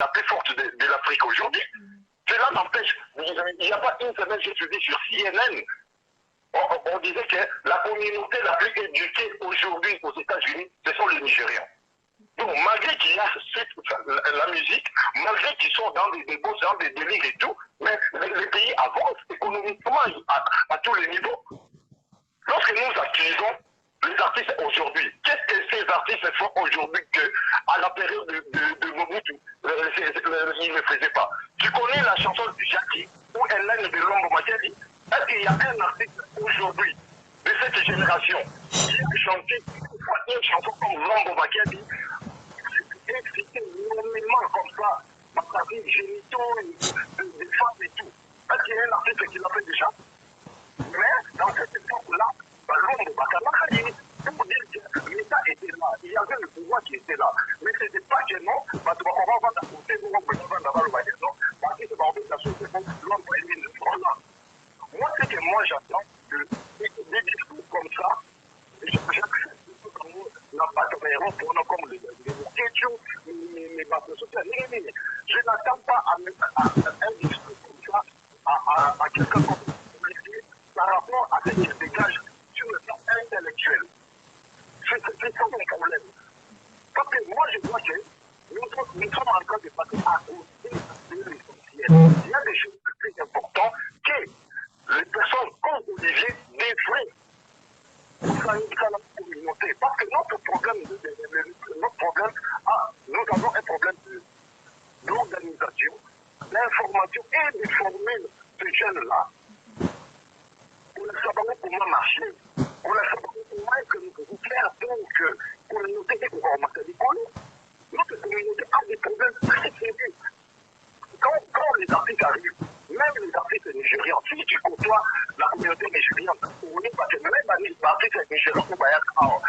la plus forte de l'Afrique aujourd'hui. Cela n'empêche, il n'y a pas une semaine, j'ai suivi sur CNN, on disait que la communauté la plus éduquée aujourd'hui aux États-Unis, ce sont les Nigérians. Donc, malgré qu'il y a la musique, malgré qu'ils sont dans des débats, dans des délires et tout, mais les pays avancent économiquement à tous les niveaux. Lorsque nous accusons les artistes aujourd'hui, qu'est-ce que ces artistes font aujourd'hui qu'à la période de Mobutu, ils ne faisaient pas? Tu connais la chanson de Jackie, où elle a de Lombo Makeli? Est-ce qu'il y a un artiste aujourd'hui de cette génération qui a chanté une chanson comme Lombo Makeli, expliqué énormément comme ça, ma partie génitaux, des femmes et tout? Est-ce qu'il y a un artiste qui l'a fait déjà? Mais dans cette époque-là, Lombo Makeli, pour dire que l'État était là, il y avait le pouvoir qui était là. Mais ce n'était pas que non, parce qu'on va vendre à côté, on va vendre le magasin, non, parce que c'est pas en fait la société, l'homme élimine le problème. Moi, c'est que moi, j'attends des discours comme ça, j'accepte comme la bataille pour nous comme les questions, les bases sociales. Je n'attends pas à un discours comme ça à quelqu'un comme par rapport à ce qu'il dégage sur le plan intellectuel. C'est ça mon problème. Parce que moi, je vois que nous sommes en train de passer à côté de l'essentiel. Il y a des choses plus importantes que les personnes comme Olivier devraient organiser la communauté. Parce que notre problème, nous avons un problème d'organisation, d'information et de former ces jeunes-là. On ne sait pas comment marcher. On ne sait pas comment que nous pouvons faire pour que la communauté ait encore marché l'école. Notre communauté a des problèmes très sérieux. Quand les artistes arrivent, même les artistes nigérians, si tu côtoies la communauté nigériane, on n'est pas que même les artistes nigérians, on va être en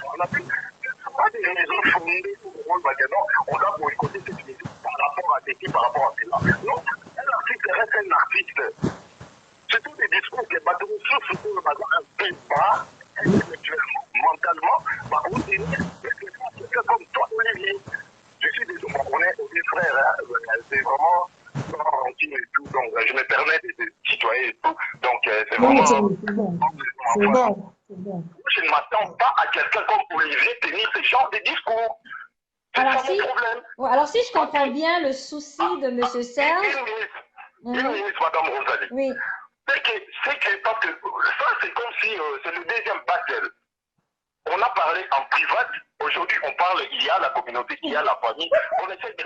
on a plus pas des raisons fondées pour on doit boycotter cette musique par rapport à ceci, par rapport à cela. Non, un artiste reste un artiste. C'est tous des discours que Bateau surtout le bazar un peu bas, intellectuellement, mentalement, va retenir quelqu'un comme toi, Olivier. Je suis désolé, on est des frères, hein, c'est vraiment gentil et tout, donc je me permets de tutoyer et tout, donc c'est vraiment... C'est bon. Je ne m'attends pas à quelqu'un comme Olivier tenir ce genre de discours. Alors si, alors si je comprends bien le souci de M. Serge... Une minute, Madame Rosalie. Oui. C'est que, parce que ça, c'est comme si c'est le deuxième battle. On a parlé en privat, aujourd'hui on parle, il y a la communauté, il y a la famille, on essaie de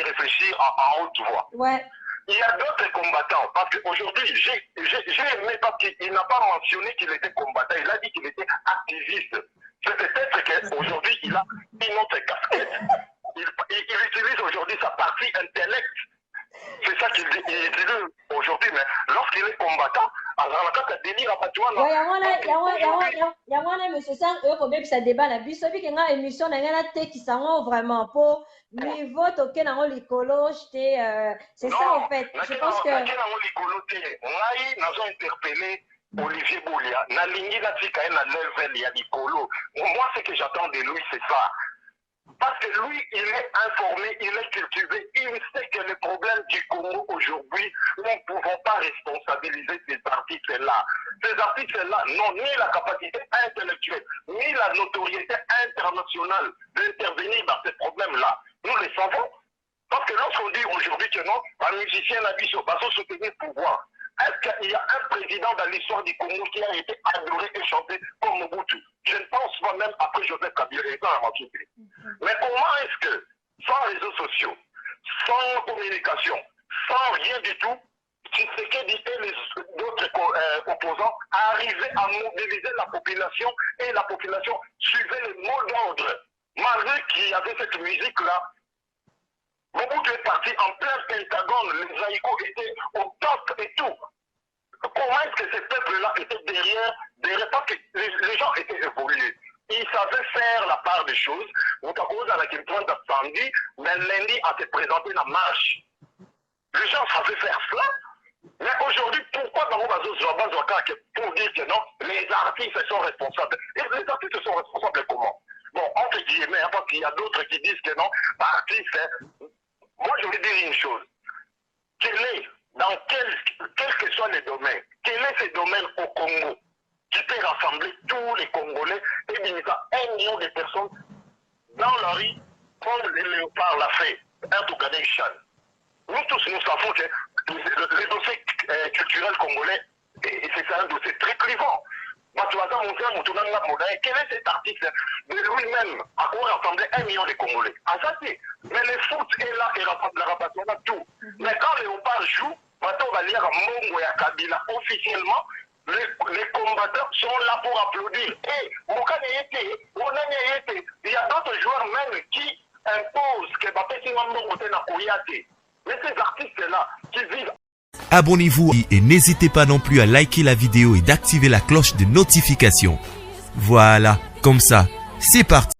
réfléchir en haute voix. Ouais. Il y a d'autres combattants, parce qu'aujourd'hui, j'ai aimé parce qu'il n'a pas mentionné qu'il était combattant, il a dit qu'il était activiste. C'est peut-être qu'aujourd'hui, il a une autre casquette. Il utilise aujourd'hui sa partie intellect. C'est ça qu'il dit aujourd'hui, mais lorsqu'il est combattant, alors quand tu délire à Patouan, il y a un monsieur Serge, eux, combien que ça débat la bise, puis qu'il y a une émission, il y a un qui s'en vraiment pour niveau toquer dans l'écolo, c'est ça en fait. Je pense que. Nous avons interpellé Olivier Boulia, na lingi na tika na level ya l'écolo. Moi, ce que j'attends de lui, c'est ça. Parce que lui, il est informé, il est cultivé, il sait que le problème du Congo aujourd'hui, nous ne pouvons pas responsabiliser ces artistes-là. Ces artistes-là n'ont ni la capacité intellectuelle, ni la notoriété internationale d'intervenir dans ces problèmes-là. Nous le savons. Parce que lorsqu'on dit aujourd'hui que non, un musicien n'a pu se soutenir le pouvoir, est-ce qu'il y a un président dans l'histoire du Congo qui a été adoré et chanté comme Mobutu? Je ne pense pas même après Joseph Kabila et ça Mais comment est-ce que, sans réseaux sociaux, sans communication, sans rien du tout, Tshisekedi et les autres opposants arrivaient à mobiliser la population et la population suivait le mot d'ordre. Malgré qu'il y avait cette musique-là, Mobutu est parti en plein Pentagone, les haïkus étaient au top et tout. Comment est-ce que ces peuples-là étaient derrière parce que les gens étaient évolués. Ils savaient faire la part des choses. Vous avez à la question d'Assamedi, mais lundi a été présenté la marche. Les gens savaient faire cela. Mais aujourd'hui, pourquoi dans pour dire que non, les artistes sont responsables? Et les artistes sont responsables comment? Bon, entre guillemets, hein, parce qu'il y a d'autres qui disent que non, artiste, hein. Moi je vais dire une chose. Quel est, dans quel que soient les domaines, quel est ce domaine au Congo qui peut rassembler tous les Congolais et il y a 1 million de personnes dans la rue, comme le léopard l'a fait, un Toukadesh. Nous tous, nous savons que le dossier culturel congolais, c'est un dossier très clivant. Quel est cet artiste de lui-même à quoi rassembler 1 million de Congolais? Ah, ça c'est. Mais le foot est là et rassemble tout. Mais quand Léopard joue, on va lire Mongo et Kabila officiellement, les combattants sont là pour applaudir. Et il y a d'autres joueurs même qui imposent que Bapeti Mambo na Koyate. Mais ces artistes-là qui vivent. Abonnez-vous et n'hésitez pas non plus à liker la vidéo et d'activer la cloche de notification. Voilà, comme ça, c'est parti.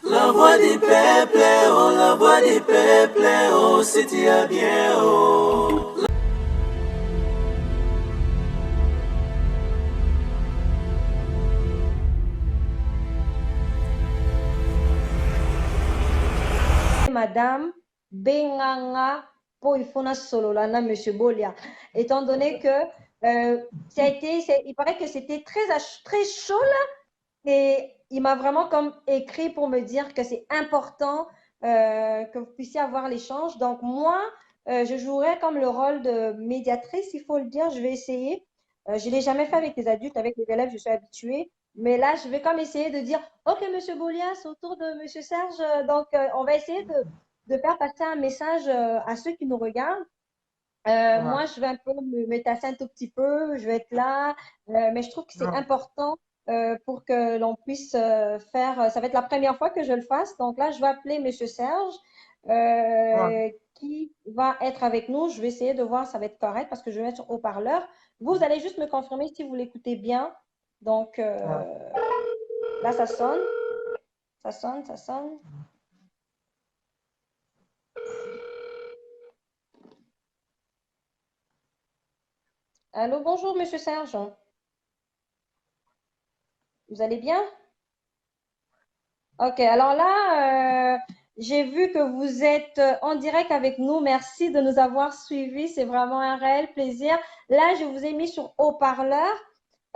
La voix des peuples, oh, la voix des peuples, oh, c'était bien, oh. Madame Benganga Poifona Sololana, Monsieur Bolia, étant donné que il paraît que c'était très chaud là, et il m'a vraiment comme écrit pour me dire que c'est important que vous puissiez avoir l'échange. Donc moi, je jouerai comme le rôle de médiatrice, il faut le dire. Je vais essayer. Je ne l'ai jamais fait avec les adultes, avec les élèves, je suis habituée. Mais là, je vais comme essayer de dire, OK, Monsieur Bolia, c'est au tour de Monsieur Serge. Donc, on va essayer de faire passer un message à ceux qui nous regardent. Moi, je vais un peu me tasser un tout petit peu, je vais être là, mais je trouve que c'est important pour que l'on puisse faire. Ça va être la première fois que je le fasse. Donc là, je vais appeler Monsieur Serge qui va être avec nous. Je vais essayer de voir, ça va être correct parce que je vais mettre sur haut-parleur. Vous allez juste me confirmer si vous l'écoutez bien. Donc là, ça sonne. Ça sonne, ça sonne. Allô, bonjour, Monsieur Serge. Vous allez bien? Ok, alors là, j'ai vu que vous êtes en direct avec nous. Merci de nous avoir suivis. C'est vraiment un réel plaisir. Là, je vous ai mis sur haut-parleur.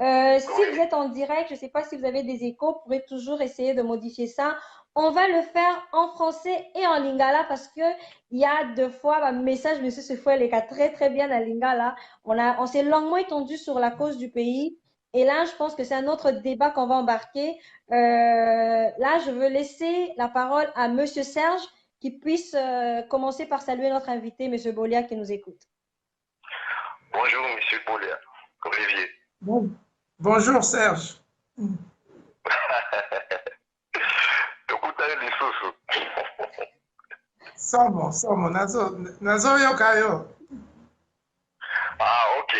Si vous êtes en direct, je ne sais pas si vous avez des échos, vous pourrez toujours essayer de modifier ça. On va le faire en français et en lingala parce que il y a 2 fois un message, monsieur Sefouel est très très bien en lingala. On s'est longuement étendu sur la cause du pays. Et là, je pense que c'est un autre débat qu'on va embarquer. Là, je veux laisser la parole à Monsieur Serge qui puisse commencer par saluer notre invité, Monsieur Bolia, qui nous écoute. Bonjour, Monsieur Bolia. Olivier. Bonjour, Serge. Somo, nazo yokayo. Ah, ok.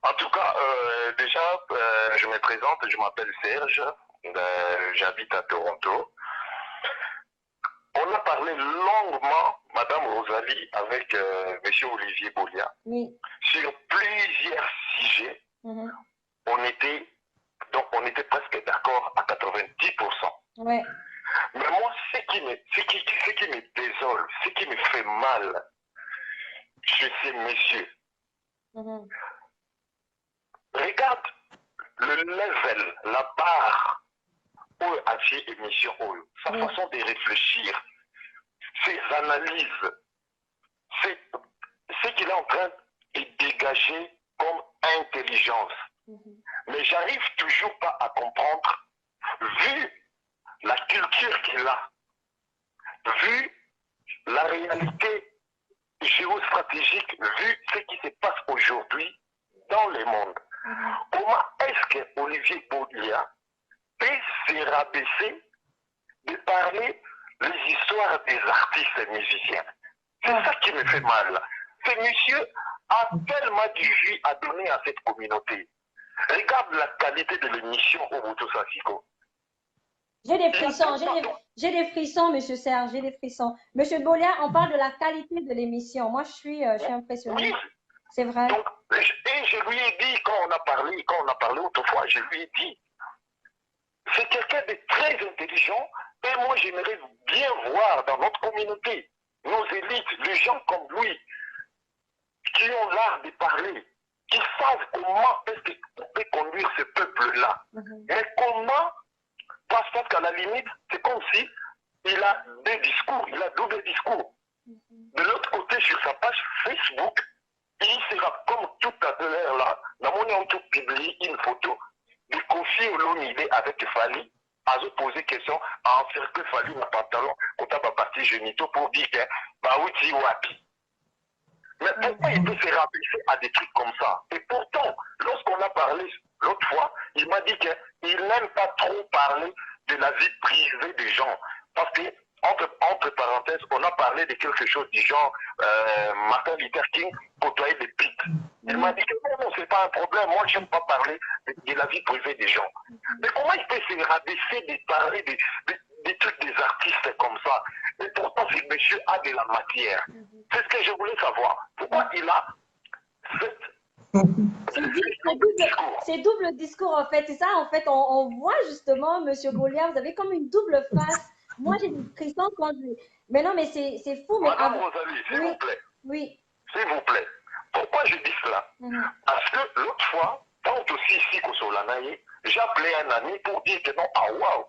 En tout cas, déjà, je me présente, je m'appelle Serge, j'habite à Toronto. On a parlé longuement, Madame Rosalie, avec Monsieur Olivier Bolia, sur plusieurs sujets. On était presque d'accord à 90%. Ouais. Mais moi, ce qui me désole, ce qui me fait mal chez ces messieurs, regarde le level, la barre à ces émissions, sa façon de réfléchir, ses analyses, ce qu'il est en train de dégager comme intelligence. Mais j'arrive toujours pas à comprendre, vu la culture qu'il a, vu la réalité géostratégique, vu ce qui se passe aujourd'hui dans le monde. Comment est-ce que Olivier Bolia peut se rabaisser de parler les histoires des artistes et musiciens. C'est ça qui me fait mal. Ce monsieur a tellement du jus à donner à cette communauté. Regarde la qualité de l'émission Obuto Sasiko. J'ai des frissons, j'ai des frissons, monsieur Serge, j'ai des frissons. Monsieur Bolia, on parle de la qualité de l'émission. Moi, je suis impressionnée. Oui. C'est vrai. Donc, et je lui ai dit, quand on a parlé autrefois, je lui ai dit, c'est quelqu'un de très intelligent, et moi j'aimerais bien voir dans notre communauté, nos élites, les gens comme lui, qui ont l'art de parler, qui savent comment est-ce qu'on peut conduire ce peuple-là. Mais comment, parce qu'à la limite, c'est comme si il a deux discours, il a double discours. De l'autre côté, sur sa page Facebook, il sera comme tout à l'heure là, dans mon nom, tout publié une photo de Kofi Olomide avec Fali, à se poser question, à encercler Fali dans le pantalon, quand on va partir génitaux pour dire que, bah oui, tu wapi. Mais pourquoi il peut se rabaisser à des trucs comme ça? Et pourtant, lorsqu'on a parlé l'autre fois, il m'a dit qu'il n'aime pas trop parler de la vie privée des gens. Parce que, entre parenthèses, on a parlé de quelque chose du genre Martin Luther King côtoyer des pics. Il m'a dit que non, c'est pas un problème. Moi, j'aime pas parler de la vie privée des gens. Mais comment il peut se rabaisser de parler des trucs des artistes comme ça? Et pourtant, ce monsieur a de la matière. C'est ce que je voulais savoir. Pourquoi il a c'est double discours, en fait. C'est ça, en fait, on voit justement, monsieur Bolia, vous avez comme une double face. Moi, j'ai des frissons quand je... Mais non, mais c'est fou. Mais Madame Rosalie, s'il vous plaît. Oui. S'il vous plaît. Pourquoi je dis cela? Parce que l'autre fois, tant aussi ici qu'au Solanaï, j'ai appelé un ami pour dire que non, ah waouh,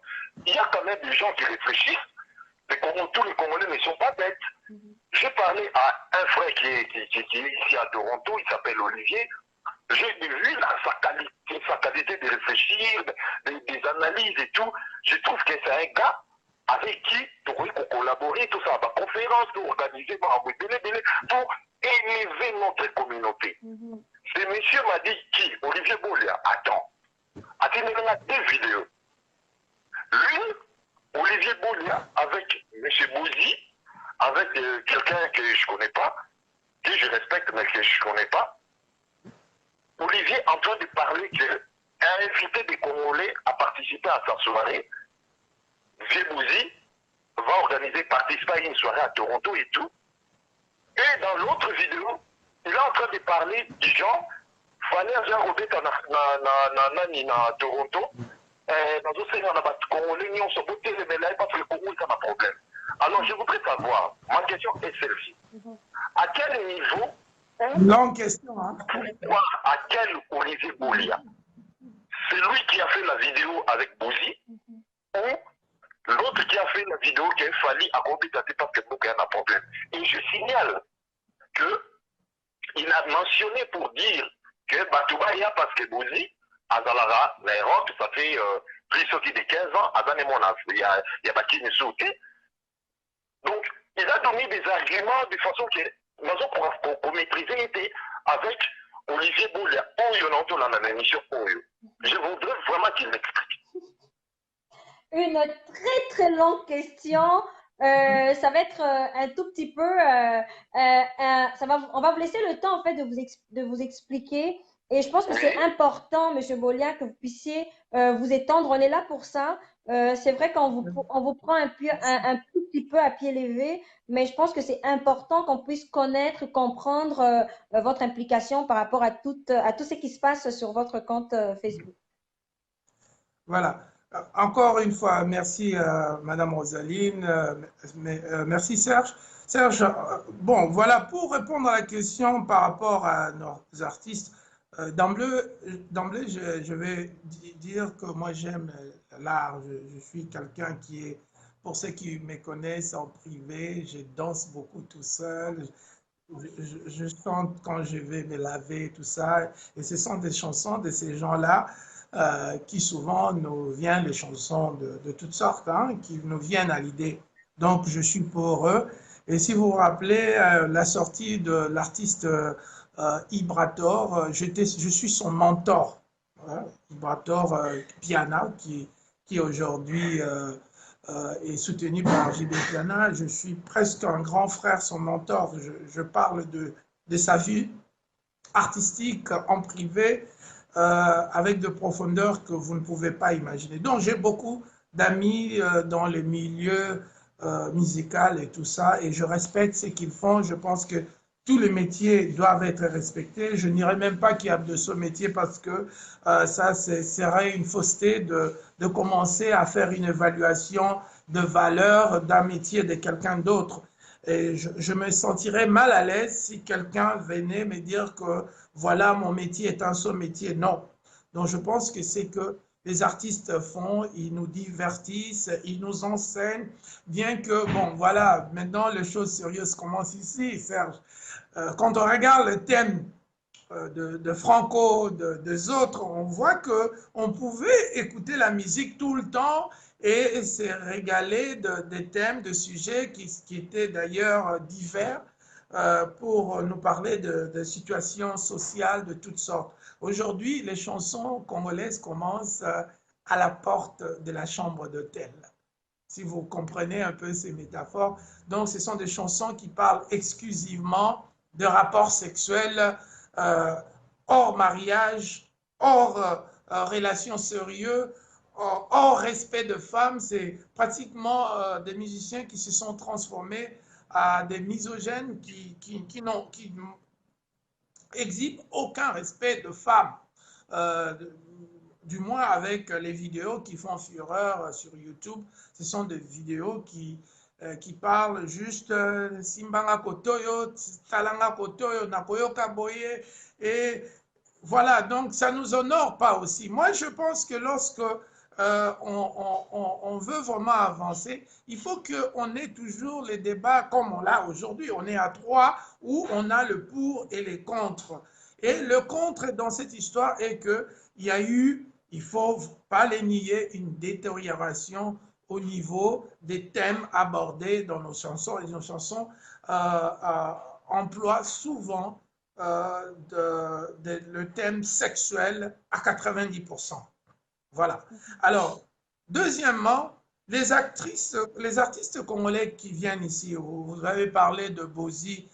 il y a quand même des gens qui réfléchissent. Tous les Congolais ne sont pas bêtes. J'ai parlé à un frère qui est ici à Toronto, il s'appelle Olivier. J'ai vu sa qualité de réfléchir, des analyses et tout. Je trouve que c'est un gars avec qui tu pourrais collaborer, tout ça, ma conférence, pour organiser, pour élever notre communauté. Ce monsieur m'a dit qui? Olivier Bolia. Attends. Il y a deux vidéos. L'une, Olivier Bolia avec M. Bouzi, avec quelqu'un que je ne connais pas, que je respecte mais que je ne connais pas. Olivier en train de parler a invité des Congolais à participer à sa soirée. Bouzi va participer à une soirée à Toronto et tout. Et dans l'autre vidéo, il est en train de parler du genre, fallait Jean Robert à Toronto. Dans d'autres pays, on a battu Congolais, on se boutait les médailles parce que le Congo, ça a un problème. Alors, je voudrais savoir, ma question est celle-ci. À quel niveau, longue question, hein? À quel Olivier Bolia? C'est lui qui a fait la vidéo avec Bouzi ou l'autre qui a fait la vidéo qui a fallu accomplir parce que Bouka a un problème. Et je signale qu'il a mentionné pour dire que Batoubaïa, parce que Bouzi, Azalara, l'Europe, ça fait plus de 15 ans, Azan et Monas, il y a Baki Nessouté. Donc, il a donné des arguments de façon que nous avons maîtrisé avec Olivier Bolia. Oyo, dans la émission Oyo. Je voudrais vraiment qu'il m'explique. Une très très longue question. Ça va être un tout petit peu. On va vous laisser le temps en fait de vous expliquer. Et je pense que c'est important, Monsieur Bolia, que vous puissiez vous étendre. On est là pour ça. C'est vrai qu'on vous prend un tout petit peu à pied levé, mais je pense que c'est important qu'on puisse connaître, comprendre votre implication par rapport à tout ce qui se passe sur votre compte Facebook. Voilà. Encore une fois, merci Madame Rosaline, merci Serge. Serge, bon, voilà, pour répondre à la question par rapport à nos artistes, d'emblée, je vais dire que moi j'aime l'art. Je suis quelqu'un qui est, pour ceux qui me connaissent en privé, je danse beaucoup tout seul. Je chante quand je vais me laver, tout ça. Et ce sont des chansons de ces gens-là qui souvent nous viennent, des chansons de toutes sortes, hein, qui nous viennent à l'idée. Donc, je suis pour eux. Et si vous vous rappelez la sortie de l'artiste Ibrator, je suis son mentor. Hein, Ibrator Piana, qui aujourd'hui et soutenu par JB Piana. Je suis presque un grand frère, son mentor. Je parle de sa vie artistique en privé avec de profondeur que vous ne pouvez pas imaginer. Donc j'ai beaucoup d'amis dans les milieux musicaux et tout ça, et je respecte ce qu'ils font. Je pense que tous les métiers doivent être respectés. Je n'irai même pas qu'il y a de ce métier parce que ça serait une fausseté de commencer à faire une évaluation de valeur d'un métier de quelqu'un d'autre. Et je me sentirais mal à l'aise si quelqu'un venait me dire que voilà, mon métier est un seul métier. Non. Donc je pense que c'est que les artistes font, ils nous divertissent, ils nous enseignent, bien que, bon, voilà, maintenant les choses sérieuses commencent ici, Serge. Quand on regarde le thème de Franco, des autres, on voit qu'on pouvait écouter la musique tout le temps et se régaler des thèmes, de sujets qui étaient d'ailleurs divers pour nous parler de situations sociales de toutes sortes. Aujourd'hui, les chansons congolaises commencent à la porte de la chambre d'hôtel. Si vous comprenez un peu ces métaphores. Donc, ce sont des chansons qui parlent exclusivement de rapports sexuels hors mariage, hors relations sérieuses, hors respect de femmes. C'est pratiquement des musiciens qui se sont transformés à des misogynes qui n'exhibent aucun respect de femmes. Du moins avec les vidéos qui font fureur sur YouTube. Ce sont des vidéos qui parlent juste Simbanga Kotoyo, Talanga Kotoyo, Nakoyoka Boye. Et voilà, donc ça ne nous honore pas aussi. Moi, je pense que lorsque on veut vraiment avancer, il faut qu'on ait toujours les débats comme on l'a aujourd'hui. On est à 3 où on a le pour et les contre. Et le contre dans cette histoire est qu'il y a eu, il ne faut pas les nier, une détérioration au niveau des thèmes abordés dans nos chansons. Et nos chansons emploient souvent le thème sexuel à 90%. Voilà. Alors, deuxièmement, les artistes congolais qui viennent ici, vous avez parlé de Bozi,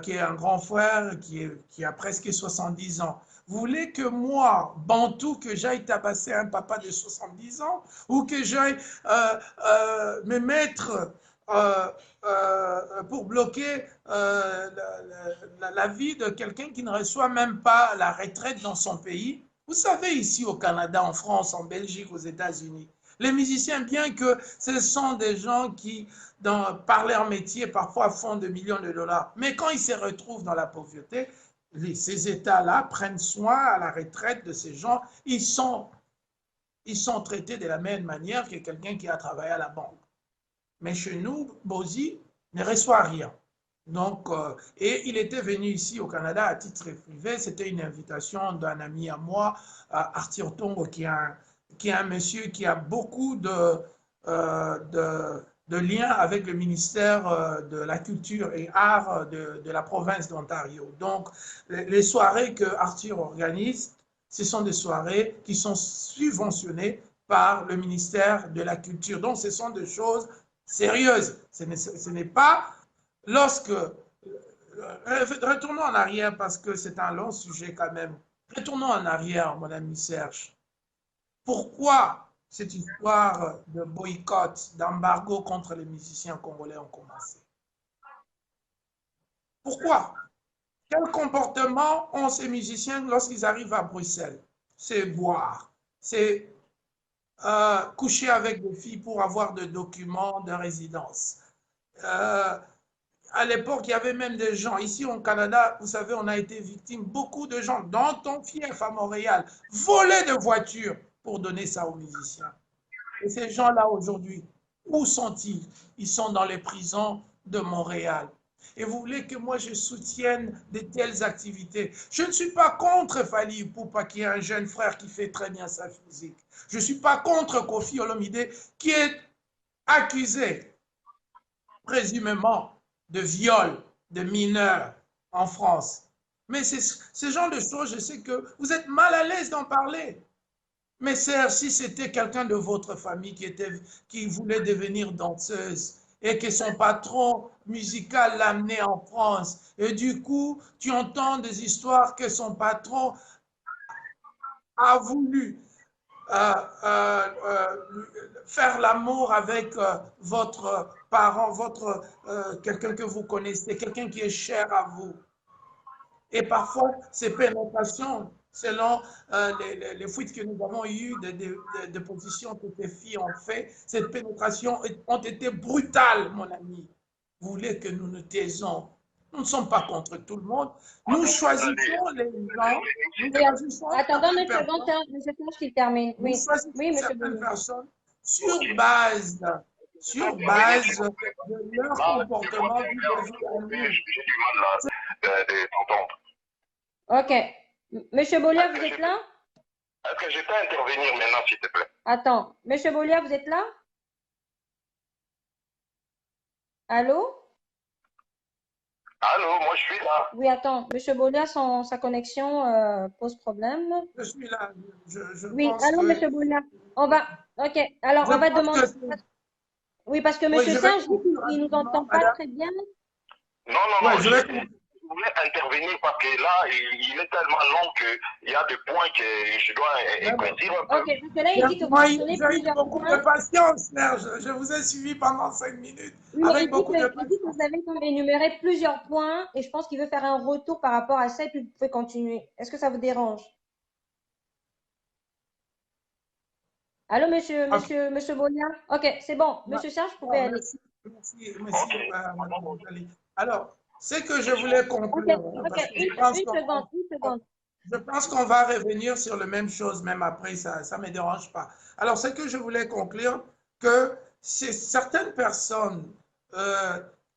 qui est un grand frère, qui a presque 70 ans. Vous voulez que moi, Bantou, que j'aille tabasser un papa de 70 ans ou que j'aille me mettre pour bloquer la vie de quelqu'un qui ne reçoit même pas la retraite dans son pays? Vous savez, ici au Canada, en France, en Belgique, aux États-Unis, les musiciens, bien que ce sont des gens qui, par leur métier, parfois font des millions de dollars, mais quand ils se retrouvent dans la pauvreté, ces États-là prennent soin à la retraite de ces gens. Ils sont traités de la même manière que quelqu'un qui a travaillé à la banque. Mais chez nous, Bozi ne reçoit rien. Donc, et il était venu ici au Canada à titre privé. C'était une invitation d'un ami à moi, Arthur Tongo, qui est un monsieur qui a beaucoup de liens avec le ministère de la Culture et Arts de la province d'Ontario. Donc, les soirées que Arthur organise, ce sont des soirées qui sont subventionnées par le ministère de la Culture. Donc, ce sont des choses sérieuses. Ce n'est pas lorsque... Retournons en arrière parce que c'est un long sujet quand même. Retournons en arrière, mon ami Serge. Pourquoi cette histoire de boycott, d'embargo contre les musiciens congolais ont commencé? Pourquoi? Quel comportement ont ces musiciens lorsqu'ils arrivent à Bruxelles? C'est boire, c'est coucher avec des filles pour avoir des documents de résidence. À l'époque, il y avait même des gens, ici au Canada, vous savez, on a été victime, beaucoup de gens, dans ton fief à Montréal, volaient de voitures pour donner ça aux musiciens. Et ces gens-là, aujourd'hui, où sont-ils? Ils sont dans les prisons de Montréal. Et vous voulez que moi, je soutienne de telles activités? Je ne suis pas contre Fally Ipupa, qui est un jeune frère qui fait très bien sa musique. Je ne suis pas contre Koffi Olomide, qui est accusé, présumément, de viol de mineurs en France. Mais ce genre de choses, je sais que vous êtes mal à l'aise d'en parler. Mais Serge, si c'était quelqu'un de votre famille qui voulait devenir danseuse et que son patron musical l'a amené en France, et du coup, tu entends des histoires que son patron a voulu faire l'amour avec votre parent, quelqu'un que vous connaissez, quelqu'un qui est cher à vous. Et parfois, ces pénétrations, selon les fuites que nous avons eues de positions que ces filles ont fait, ces pénétrations ont été brutales, mon ami. Vous voulez que nous nous taisons? Nous ne sommes pas contre tout le monde. Nous choisissons les gens. Nous choisissons Attendons une seconde, monsieur Serge, qu'il termine. nous Oui, choisissons oui, monsieur certaines Boulier. personnes sur base de leur comportement vis-à-vis à nous. J'ai du mal là de t'entendre. Ok. Monsieur Bolia, vous êtes là? Est-ce que je peux intervenir maintenant, s'il te plaît? Attends. Monsieur Bolia, vous êtes là? Allô? Allô, moi je suis là. Oui, attends. Monsieur Bolia, sa connexion pose problème. Je suis là. Oui, pense allô, que... monsieur Bolia. On va. Ok. Alors, on va demander. Oui, parce que monsieur Serge, il ne nous entend pas très bien. Non, je voulais intervenir parce que là, il est tellement long qu'il y a des points que je dois éclaircir un peu. Ok, parce que là, il dit que vous mentionnez plusieurs beaucoup points. de patience, Serge. Je vous ai suivi pendant 5 minutes. Oui, avec il beaucoup dit de que vous avez comme énuméré plusieurs points et je pense qu'il veut faire un retour par rapport à ça et puis vous pouvez continuer. Est-ce que ça vous dérange? Allô, monsieur Bolia? Ok, c'est bon. Monsieur Serge, vous pouvez aller. Merci, madame Rosalie. Alors, c'est que je voulais conclure. Ok, une seconde. Je pense qu'on va revenir sur la même chose, même après, ça ne me dérange pas. Alors, c'est que je voulais conclure que c'est certaines personnes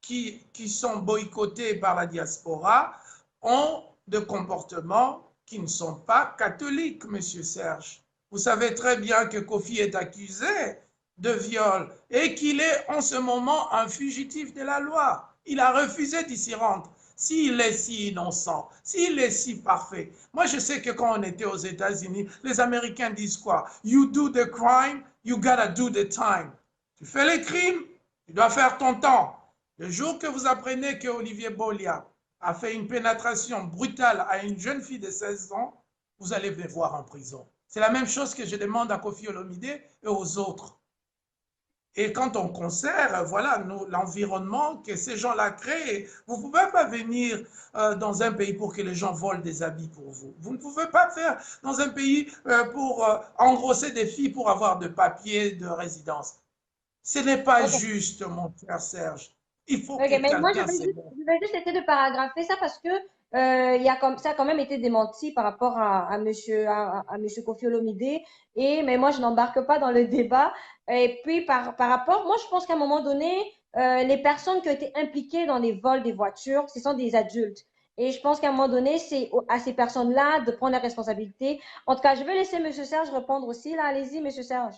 qui sont boycottées par la diaspora ont des comportements qui ne sont pas catholiques, monsieur Serge. Vous savez très bien que Kofi est accusé de viol et qu'il est en ce moment un fugitif de la loi. Il a refusé d'y s'y rendre. S'il est si innocent, s'il est si parfait. Moi, je sais que quand on était aux États-Unis, les Américains disent quoi? You do the crime, you gotta do the time. Tu fais les crimes, tu dois faire ton temps. Le jour que vous apprenez que Olivier Bolia a fait une pénétration brutale à une jeune fille de 16 ans, vous allez me voir en prison. C'est la même chose que je demande à Kofi Olomide et aux autres. Et quand on conserve, voilà, l'environnement que ces gens-là créent, vous ne pouvez pas venir dans un pays pour que les gens volent des habits pour vous. Vous ne pouvez pas faire dans un pays pour engrosser des filles pour avoir de papiers de résidence. Ce n'est pas juste, mon cher Serge. Il faut que mais moi, quelqu'un... je vais juste essayer de paragrapher ça parce que ça a quand même été démenti par rapport à monsieur Kofi Olomide. Mais moi, je n'embarque pas dans le débat. Et puis, par rapport, moi, je pense qu'à un moment donné, les personnes qui ont été impliquées dans les vols des voitures, ce sont des adultes. Et je pense qu'à un moment donné, c'est à ces personnes-là de prendre la responsabilité. En tout cas, je vais laisser M. Serge répondre aussi. Là, allez-y, M. Serge.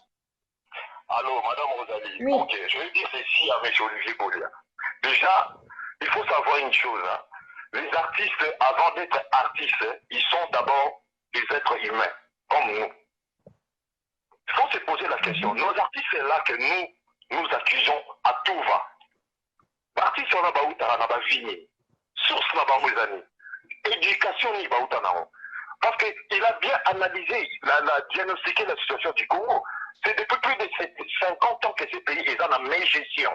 Allô, Madame Rosalie. Oui. Ok, je vais dire ceci à M. Olivier Bolia. Déjà, il faut savoir une chose. Hein. Les artistes, avant d'être artistes, ils sont d'abord des êtres humains, comme nous. Il faut se poser la question. Nos artistes, c'est là que nous accusons à tout va. L'artiste, on a baouta, on a vini. Source, on a baouzani. Éducation, ni baouta, parce qu'il a bien analysé, diagnostiqué la situation du Congo. C'est depuis plus de 50 ans que ces pays est dans la même gestion.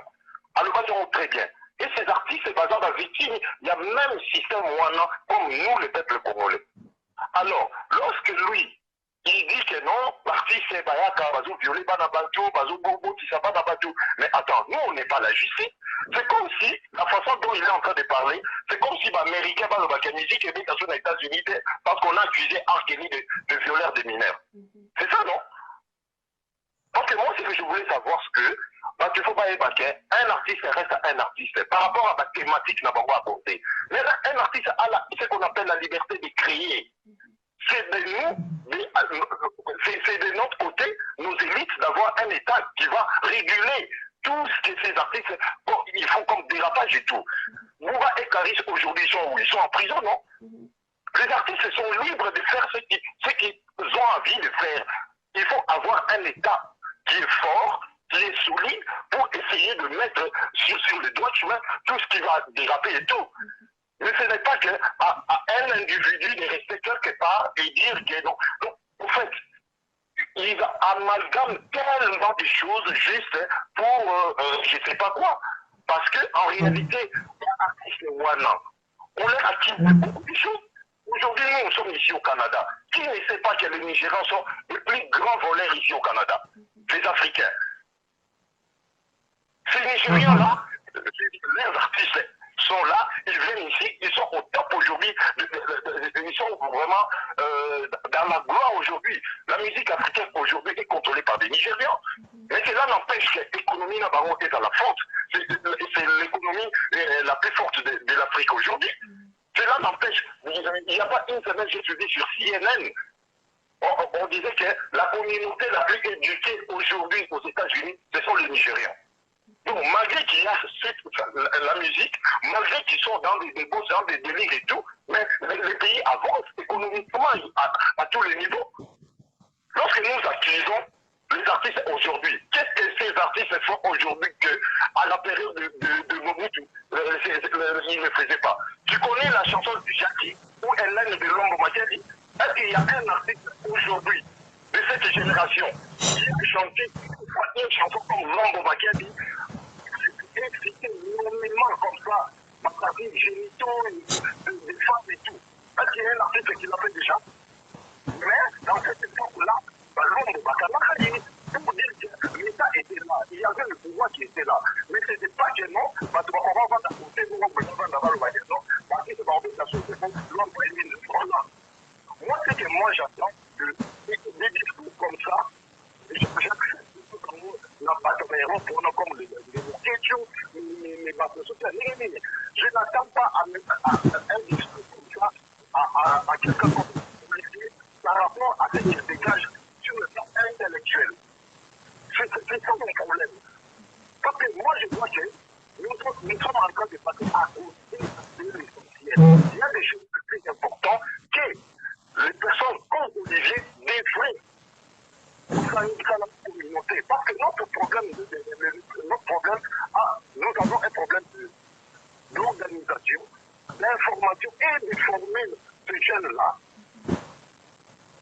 Alors, nous très bien. Et ces artistes, basés dans la victime, il y a même système ouana comme nous, le peuple congolais. Alors, lorsque lui, il dit que non, l'artiste est bayaka, bazou violé banabantou, bazou bobo, tisaba nabantou. Mais attends, nous, on n'est pas la justice. C'est comme si, la façon dont il est en train de parler, c'est comme si l'Américain va le musique et bien aux États-Unis parce qu'on a accusé Arkeli de violeur des mineurs. C'est ça, non? Parce que moi, ce que je voulais savoir, c'est que, parce qu'il ne faut pas évacuer, un artiste reste un artiste. Par rapport à la thématique, n'a pas apporté. Mais un artiste a ce qu'on appelle la liberté de créer. C'est de notre côté, nos élites, d'avoir un État qui va réguler tout ce que ces artistes ils font comme dérapage et tout. Bouba et Karis, aujourd'hui, ils sont en prison, non? Les artistes sont libres de faire ce qu'ils ont envie de faire. Il faut avoir un État qui est fort, qui est solide, pour essayer de mettre sur le doigt chemin tout ce qui va déraper et tout. Mais ce n'est pas qu'à un individu de rester quelque part et dire que non. Donc, en fait, il amalgame tellement de choses juste pour je ne sais pas quoi. Parce qu'en réalité, on leur active beaucoup de choses. Aujourd'hui, nous sommes ici au Canada. Qui ne sait pas que les Nigérians sont les plus grands voleurs ici au Canada? Les Africains. Ces Nigérians-là, les artistes sont là, ils viennent ici, ils sont au top aujourd'hui, ils sont vraiment dans la gloire aujourd'hui. La musique africaine aujourd'hui est contrôlée par des Nigérians. Mais cela n'empêche que l'économie n'a pas été dans la faute. C'est l'économie la plus forte de l'Afrique aujourd'hui. Cela n'empêche, il n'y a pas une semaine, je suis dit sur CNN, on disait que la communauté la plus éduquée aujourd'hui aux États-Unis, ce sont les Nigérians. Donc, malgré qu'il y a la musique, malgré qu'ils sont dans des débats, dans des délires et tout, mais les pays avancent économiquement à tous les niveaux. Lorsque nous accusons les artistes aujourd'hui, qu'est-ce que ces artistes font aujourd'hui qu'à la période de Mobutu, ils ne faisaient pas? Tu connais la chanson du Jackie, où Hélène de Lombo Makeli? Est-ce qu'il y a un artiste aujourd'hui de cette génération qui a chanté une chanson comme Lombo Makeli, expliqué énormément comme ça, ma partie génitaux, des femmes et tout? Est-ce qu'il y a un artiste qui l'a fait déjà? Mais dans cette époque-là, Lombo Makeli, pour dire que l'État était là, il y avait le pouvoir qui était là. Mais ce n'était pas que non, parce qu'on va voir d'un côté, nous, on va d'avoir le magasin, parce que c'est pas en fait la société, l'homme est mis là. Moi, c'est que moi, j'attends des discours comme ça, j'accepte la bataille comme les questions, les bases sociales. Je n'attends pas à un discours comme ça à quelqu'un comme policier par rapport à ce qu'il dégage sur le plan intellectuel. C'est ça mon problème. Parce que moi, je vois que nous sommes en train de passer à côté de l'essentiel. Il y a des choses très importantes que les personnes comme Olivier défraient pour la communauté. Parce que notre problème, nous avons un problème d'organisation, d'information et de former ces jeunes-là.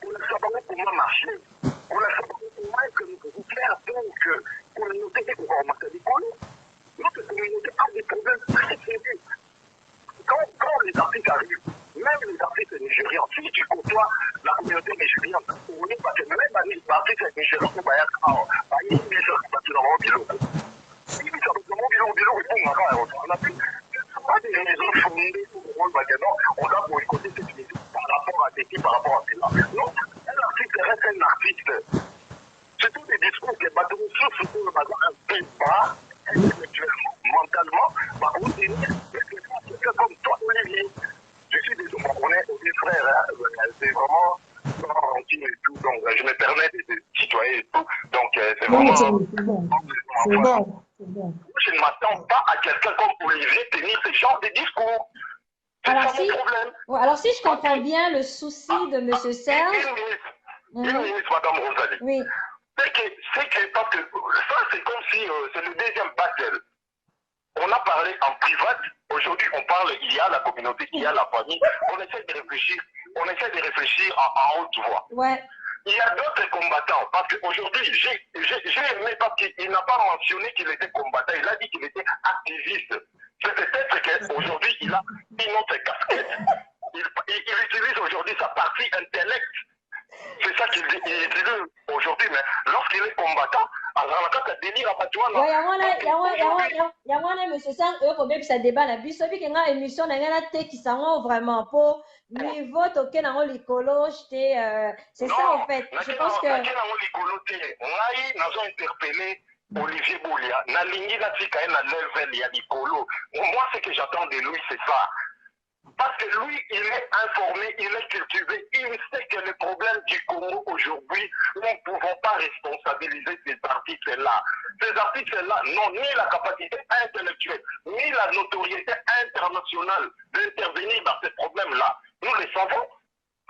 On ne sait pas comment marcher. On ne sait pas comment que nous pouvons faire pour que la communauté ait encore marqué l'école. Notre communauté a des problèmes très sérieux. Quand les artistes arrivent, même les artistes nigérians, si tu côtoies la communauté nigériane, on n'est pas que même les artistes nigérians, on va y avoir un million de bilou. Si tu as bilou, on a plus. Pas des raisons fondées pour le rôle maintenant, on a boycotté cette musique par rapport à ceci, par rapport à cela. Non, un artiste reste un artiste. C'est tous des discours que bateaux sur le bazar un peu bas, intellectuellement, mentalement, bah, on dit, c'est comme toi, Olivier. Je suis désolé, on est des frères, hein, c'est vraiment gentil et tout, donc je me permets de tutoyer et tout, donc c'est vraiment... C'est bon. Je ne m'attends pas à quelqu'un comme Olivier tenir ce genre de discours. C'est ça mon problème. Alors, si je comprends bien le souci de M. Serge... Une minute, Madame Rosalie. Oui. C'est que, parce que ça, c'est comme si c'est le deuxième battle. On a parlé en privat, aujourd'hui on parle, il y a la communauté, il y a la famille, on essaie de réfléchir en haute voix. Ouais. Il y a d'autres combattants, parce qu'aujourd'hui, j'ai aimé parce qu'il n'a pas mentionné qu'il était combattant, il a dit qu'il était activiste. C'est peut-être qu'aujourd'hui, il a une autre casquette. Il utilise aujourd'hui sa partie intellect. C'est ça qu'il utilise aujourd'hui, mais lorsqu'il est combattant, alors quand tu délire à Patoua, non. Il y a un monsieur Sang, eux, quand même, ça débat la bise, celui qui a une émission, il y a un thé qui s'en vraiment pour niveau toquer dans l'écolo, c'est ça en fait. Je pense que. On a interpellé Olivier Boulia, na lingi na tika na level ya l'écolo. Moi, ce que j'attends de lui, c'est ça. Parce que lui, il est informé, il est cultivé, il sait que le problème du Congo aujourd'hui, nous ne pouvons pas responsabiliser ces artistes-là. Ces artistes-là n'ont ni la capacité intellectuelle, ni la notoriété internationale d'intervenir dans ces problèmes-là. Nous le savons.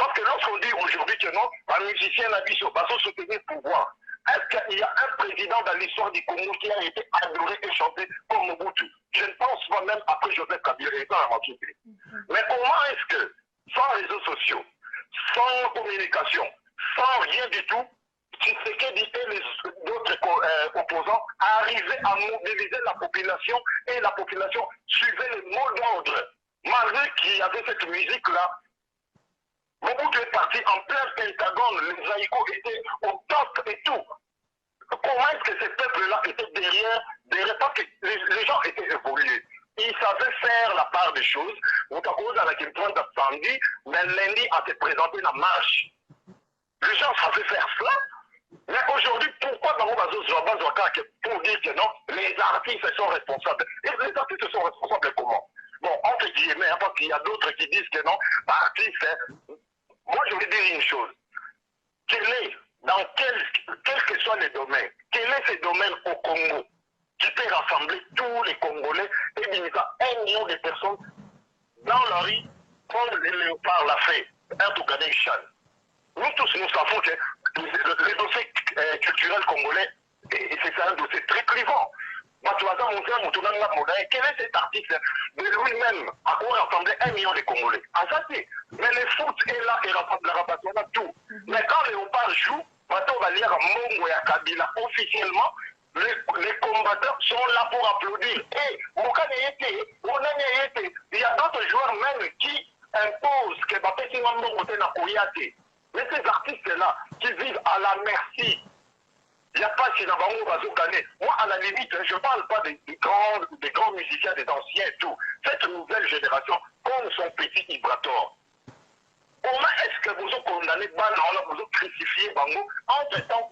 Parce que lorsqu'on dit aujourd'hui que non, un musicien n'a dit sur bateau soutenir le pouvoir, est-ce qu'il y a un président dans l'histoire du Congo qui a été adoré et chanté comme Mobutu? Je ne pense pas, même après Joseph Kabila et ça, mais comment est-ce que, sans réseaux sociaux, sans communication, sans rien du tout, Tshisekedi et les autres opposants arrivaient à mobiliser la population et la population suivait le mot d'ordre. Malgré qu'il y avait cette musique-là, Mobutu est parti en plein Pentagone, les haïkus étaient au top et tout. Comment est-ce que ces peuples-là étaient derrière parce que les gens étaient évolués. Ils savaient faire la part des choses. On a cause à la question d'Absandi, mais lundi a été présenté la marche. Les gens savaient faire cela. Mais aujourd'hui, pourquoi dans pour dire que non, les artistes sont responsables? Et les artistes sont responsables comment? Bon, entre guillemets, parce qu'il y a d'autres qui disent que non, artiste, moi je vais dire une chose. Quel est, dans quels que soient les domaines, quel est ce domaine au Congo qui peut rassembler tous les Congolais et il y a 1 million de personnes dans la rue comme les léopards l'a fait, un Touganation. Nous tous, nous savons que le dossier culturel congolais, c'est un dossier très clivant. Quel est cet artiste de lui-même à quoi rassembler 1 million de Congolais? Mais le foot est là et la rapatriation tout. Mais quand Léopard joue, on va lire Mongo et Kabila officiellement, les combattants sont là pour applaudir. Et il y a d'autres joueurs même qui imposent que Bapesi Mambo na Koyate. Mais ces artistes-là qui vivent à la merci, il n'y a pas si Nabango Bazokane. Moi, à la limite, je ne parle pas des grands musiciens, des anciens et tout. Cette nouvelle génération, comme son petit Ibrator. Comment est-ce que vous avez condamné Banana, vous avez crucifié Bango? Entre-temps,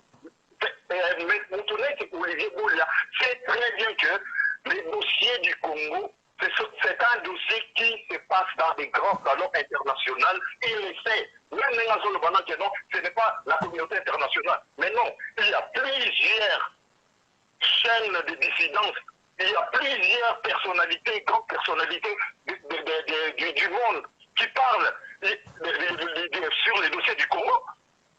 Olivier Boulia sait très bien que les dossiers du Congo, c'est un dossier qui se passe dans des grands salons internationaux. Il le sait. Même non, ce n'est pas la communauté internationale. Mais non, il y a plusieurs chaînes de dissidence. Il y a plusieurs personnalités, grandes personnalités du monde qui parlent sur les dossiers du Congo.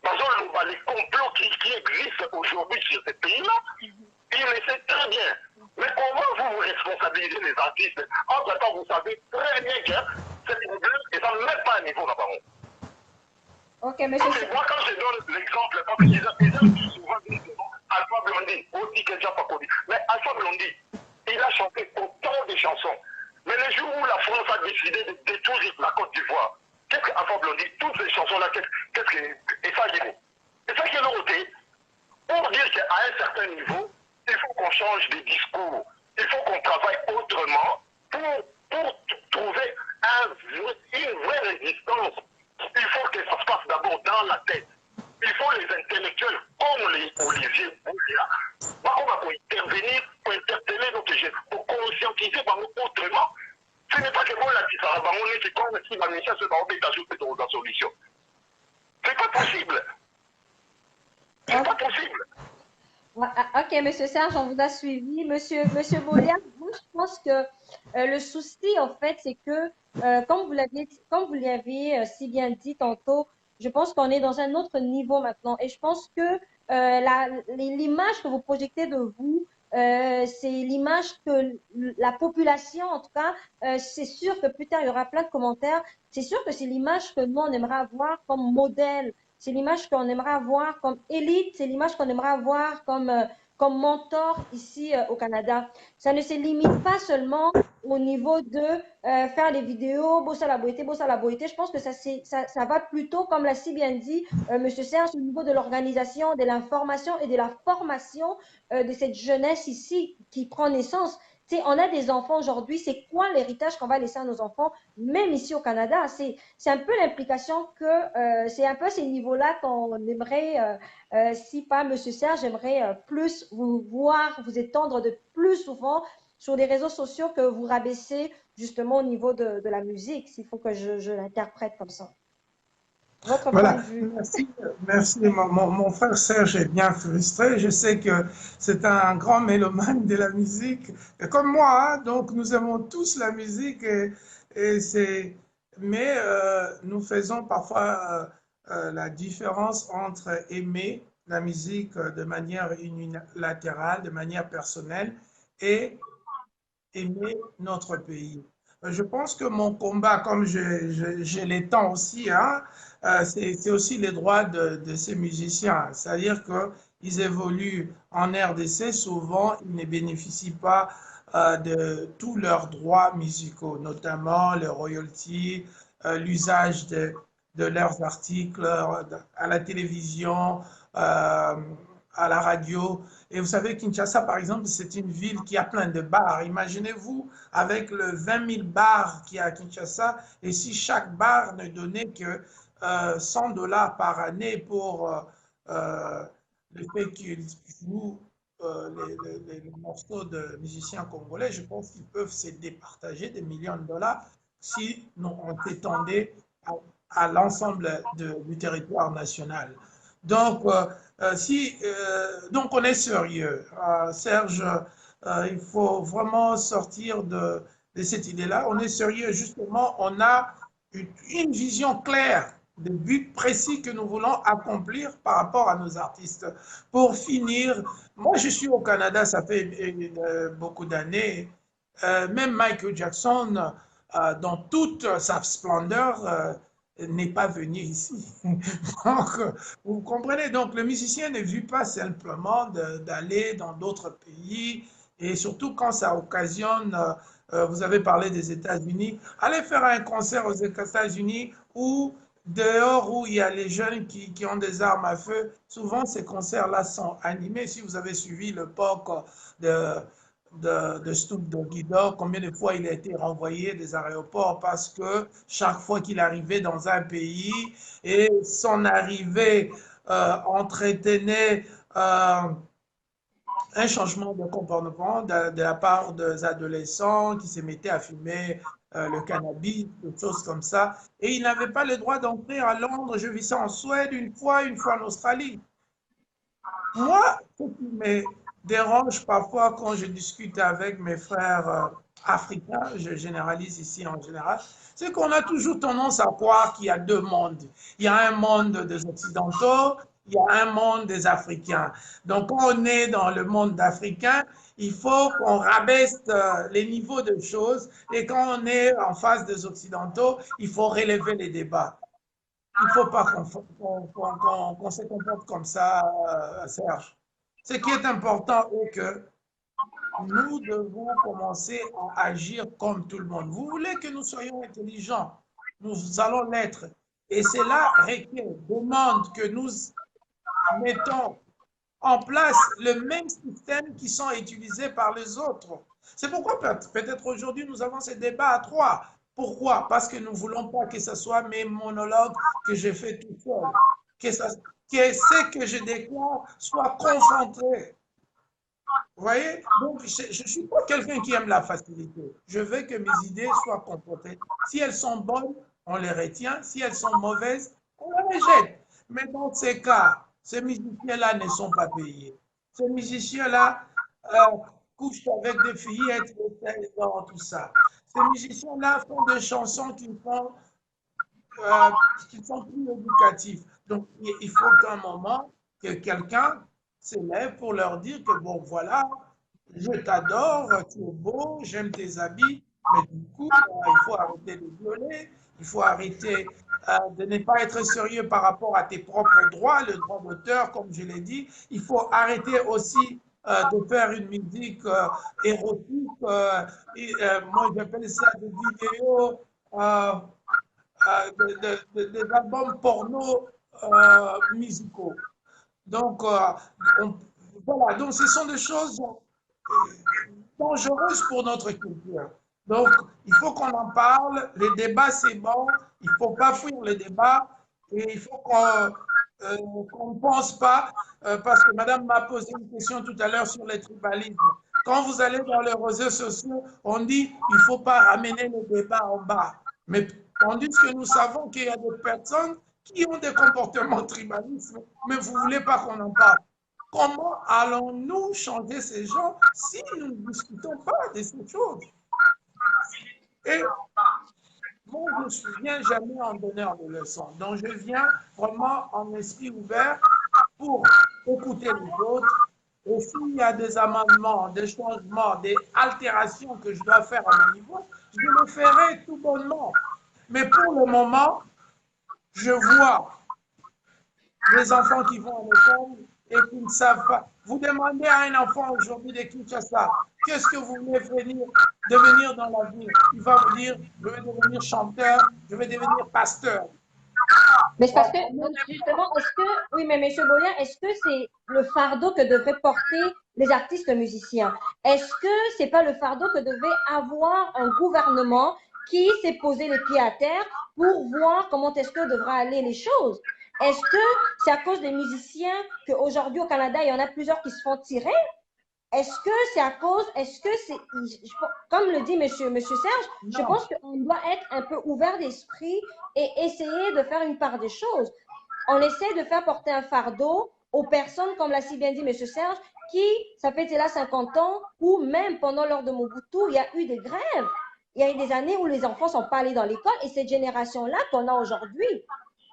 Par exemple, les complots qui existent aujourd'hui sur ces pays-là, ils le savent très bien. Mais comment vous responsabilisez les artistes? Entre-temps, vous savez très bien que c'est problème et ça ne met pas à niveau là-bas. Ok, monsieur. Moi, quand je donne l'exemple, parce qu'ils aiment souvent dire que Alpha Blondy, aussi que Jean Pacodi. Mais Alpha Blondy, il a chanté autant de chansons. Mais le jour où la France a décidé de détruire la Côte d'Ivoire, qu'est-ce que Alpha Blondy, toutes ces chansons-là, qu'est-ce que. Et ça, et ça qui est noté, pour dire qu'à un certain niveau, il faut qu'on change de discours. Il faut qu'on travaille autrement pour trouver une vraie résistance. Il faut que ça se passe d'abord dans la tête. Il faut les intellectuels comme les Olivier Boulia, pour intervenir, pour interpeller notre jeunes, pour conscientiser autrement. Ce n'est pas que moi la différence, on est comme si ma mission se va d'ajouter dans la solution. C'est pas possible. C'est pas possible. Ok, monsieur Serge, on vous a suivi. Monsieur Boulia, moi je pense que le souci, en fait, c'est que, comme vous l'avez si bien dit tantôt, je pense qu'on est dans un autre niveau maintenant. Et je pense que l'image que vous projetez de vous, c'est l'image que la population, en tout cas, c'est sûr que plus tard, il y aura plein de commentaires. C'est sûr que c'est l'image que nous, on aimerait avoir comme modèle. C'est l'image qu'on aimerait avoir comme élite, c'est l'image qu'on aimerait avoir comme mentor ici au Canada. Ça ne se limite pas seulement au niveau de faire des vidéos, bossa la beauté. Je pense que ça va plutôt, comme l'a si bien dit M. Serge, au niveau de l'organisation, de l'information et de la formation de cette jeunesse ici qui prend naissance. T'sais, on a des enfants aujourd'hui, c'est quoi l'héritage qu'on va laisser à nos enfants, même ici au Canada? C'est un peu l'implication que, c'est un peu ces niveaux-là qu'on aimerait, si pas M. Serge, j'aimerais plus vous voir, vous étendre de plus souvent sur les réseaux sociaux que vous rabaissez justement au niveau de la musique, s'il faut que je l'interprète comme ça. Votre voilà, point de vue. merci. Mon frère Serge est bien frustré. Je sais que c'est un grand mélomane de la musique, comme moi, hein, donc nous aimons tous la musique et c'est mais nous faisons parfois la différence entre aimer la musique de manière unilatérale, de manière personnelle, et aimer notre pays. Je pense que mon combat, comme je l'étends aussi, hein, c'est aussi les droits de ces musiciens. C'est-à-dire qu'ils évoluent en RDC, souvent ils ne bénéficient pas de tous leurs droits musicaux, notamment les royalties, l'usage de leurs articles à la télévision, à la radio. Et vous savez, Kinshasa, par exemple, c'est une ville qui a plein de bars. Imaginez-vous avec le 20 000 bars qu'il y a à Kinshasa, et si chaque bar ne donnait que 100 $ par année pour le fait qu'ils jouent les morceaux de musiciens congolais, je pense qu'ils peuvent se départager des millions de dollars si on s'étendait à l'ensemble du territoire national. Donc, donc on est sérieux. Serge, il faut vraiment sortir de cette idée-là. On est sérieux, justement, on a une vision claire des buts précis que nous voulons accomplir par rapport à nos artistes. Pour finir, moi je suis au Canada, ça fait beaucoup d'années. Même Michael Jackson, dans toute sa splendeur, n'est pas venu ici. Donc, vous comprenez, donc le musicien ne vit pas simplement d'aller dans d'autres pays, et surtout quand ça occasionne, vous avez parlé des États-Unis, allez faire un concert aux États-Unis ou dehors où il y a les jeunes qui ont des armes à feu. Souvent, ces concerts-là sont animés. Si vous avez suivi le POC de Snoop Doggy Dogg, combien de fois il a été renvoyé des aéroports parce que chaque fois qu'il arrivait dans un pays et son arrivée entretenait un changement de comportement de la part des adolescents qui se mettaient à fumer le cannabis, des choses comme ça. Et il n'avait pas le droit d'entrer à Londres. Je vis ça en Suède une fois en Australie. Moi, ce qui me dérange parfois quand je discute avec mes frères africains, je généralise ici en général, c'est qu'on a toujours tendance à croire qu'il y a deux mondes. Il y a un monde des Occidentaux, il y a un monde des Africains. Donc, quand on est dans le monde africain, il faut qu'on rabaisse les niveaux de choses. Et quand on est en face des Occidentaux, il faut relever les débats. Il ne faut pas qu'on se comporte comme ça, Serge. Ce qui est important est que nous devons commencer à agir comme tout le monde. Vous voulez que nous soyons intelligents, nous allons l'être. Et cela requiert, demande que nous mettons en place le même système qui sont utilisés par les autres. C'est pourquoi peut-être aujourd'hui nous avons ce débat à trois. Pourquoi? Parce que nous ne voulons pas que ce soit mes monologues que je fais tout seul. Que ce que je déclare soit concentré. Vous voyez? Donc, je ne suis pas quelqu'un qui aime la facilité. Je veux que mes idées soient comportées. Si elles sont bonnes, on les retient. Si elles sont mauvaises, on les rejette. Mais dans ces cas, ces musiciens-là ne sont pas payés. Ces musiciens-là couchent avec des fillettes de 16 ans, tout ça. Ces musiciens-là font des chansons qui sont plus éducatives. Donc, il faut qu'à un moment, que quelqu'un s'élève pour leur dire que, bon, voilà, je t'adore, tu es beau, j'aime tes habits, mais du coup, il faut arrêter de violer, il faut arrêter de ne pas être sérieux par rapport à tes propres droits, le droit d'auteur, comme je l'ai dit. Il faut arrêter aussi de faire une musique érotique. Moi, j'appelle ça des vidéos, des albums porno musicaux. Donc, voilà, donc ce sont des choses dangereuses pour notre culture. Donc, il faut qu'on en parle. Les débats, c'est bon. Il ne faut pas fuir les débats. Et il faut qu'on ne pense pas, parce que madame m'a posé une question tout à l'heure sur les tribalismes. Quand vous allez dans les réseaux sociaux, on dit il ne faut pas ramener le débat en bas. Mais tandis que nous savons qu'il y a des personnes qui ont des comportements tribalistes, mais vous ne voulez pas qu'on en parle. Comment allons-nous changer ces gens si nous ne discutons pas de ces choses? Et moi, je ne viens jamais en donneur de leçons. Donc, je viens vraiment en esprit ouvert pour écouter les autres. Et s'il y a des amendements, des changements, des altérations que je dois faire à mon niveau, je le ferai tout bonnement. Mais pour le moment, je vois les enfants qui vont à l'école et qui ne savent pas. Vous demandez à un enfant aujourd'hui de Kinshasa, qu'est-ce que vous voulez devenir dans la vie? Il va vous dire, je vais devenir chanteur, je vais devenir pasteur. Mais c'est parce que, justement, est-ce que, oui, mais M. Boyan, est-ce que c'est le fardeau que devraient porter les artistes musiciens? Est-ce que c'est pas le fardeau que devait avoir un gouvernement qui s'est posé les pieds à terre pour voir comment est-ce que devraient aller les choses? Est-ce que c'est à cause des musiciens qu'aujourd'hui au Canada, il y en a plusieurs qui se font tirer? Est-ce que c'est à cause, est-ce que c'est, comme le dit monsieur Serge, non. Je pense qu'on doit être un peu ouvert d'esprit et essayer de faire une part des choses. On essaie de faire porter un fardeau aux personnes, comme l'a si bien dit monsieur Serge, qui, ça fait là 50 ans, ou même pendant l'heure de Mobutu, il y a eu des grèves. Il y a eu des années où les enfants ne sont pas allés dans l'école et cette génération-là qu'on a aujourd'hui.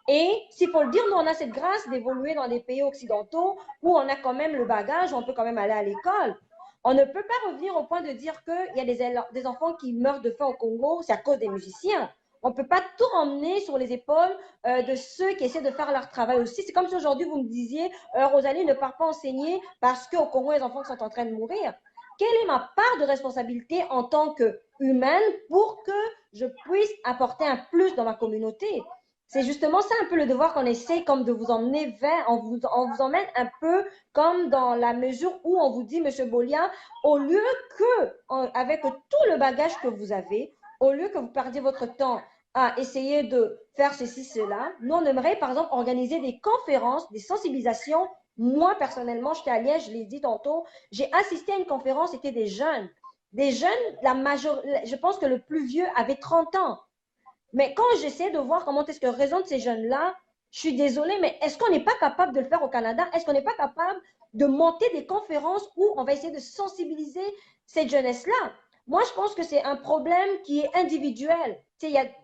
Et s'il faut le dire, nous, on a cette grâce d'évoluer dans des pays occidentaux où on a quand même le bagage, on peut quand même aller à l'école. On ne peut pas revenir au point de dire qu'il y a des enfants qui meurent de faim au Congo, c'est à cause des musiciens. On ne peut pas tout emmener sur les épaules de ceux qui essaient de faire leur travail aussi. C'est comme si aujourd'hui, vous me disiez, Rosalie ne part pas enseigner parce qu'au Congo, les enfants sont en train de mourir. Quelle est ma part de responsabilité en tant qu'humaine pour que je puisse apporter un plus dans ma communauté? C'est justement ça un peu le devoir qu'on essaie comme de vous emmener vers, on vous emmène un peu comme dans la mesure où on vous dit, Monsieur Bolia, au lieu que, avec tout le bagage que vous avez, au lieu que vous perdiez votre temps à essayer de faire ceci, cela, nous on aimerait par exemple organiser des conférences, des sensibilisations. Moi personnellement, j'étais à Liège, je l'ai dit tantôt, j'ai assisté à une conférence, c'était des jeunes. Des jeunes, je pense que le plus vieux avait 30 ans. Mais quand j'essaie de voir comment est-ce que raisonnent ces jeunes-là, je suis désolée, mais est-ce qu'on n'est pas capable de le faire au Canada? Est-ce qu'on n'est pas capable de monter des conférences où on va essayer de sensibiliser cette jeunesse-là? Moi, je pense que c'est un problème qui est individuel. Tu sais,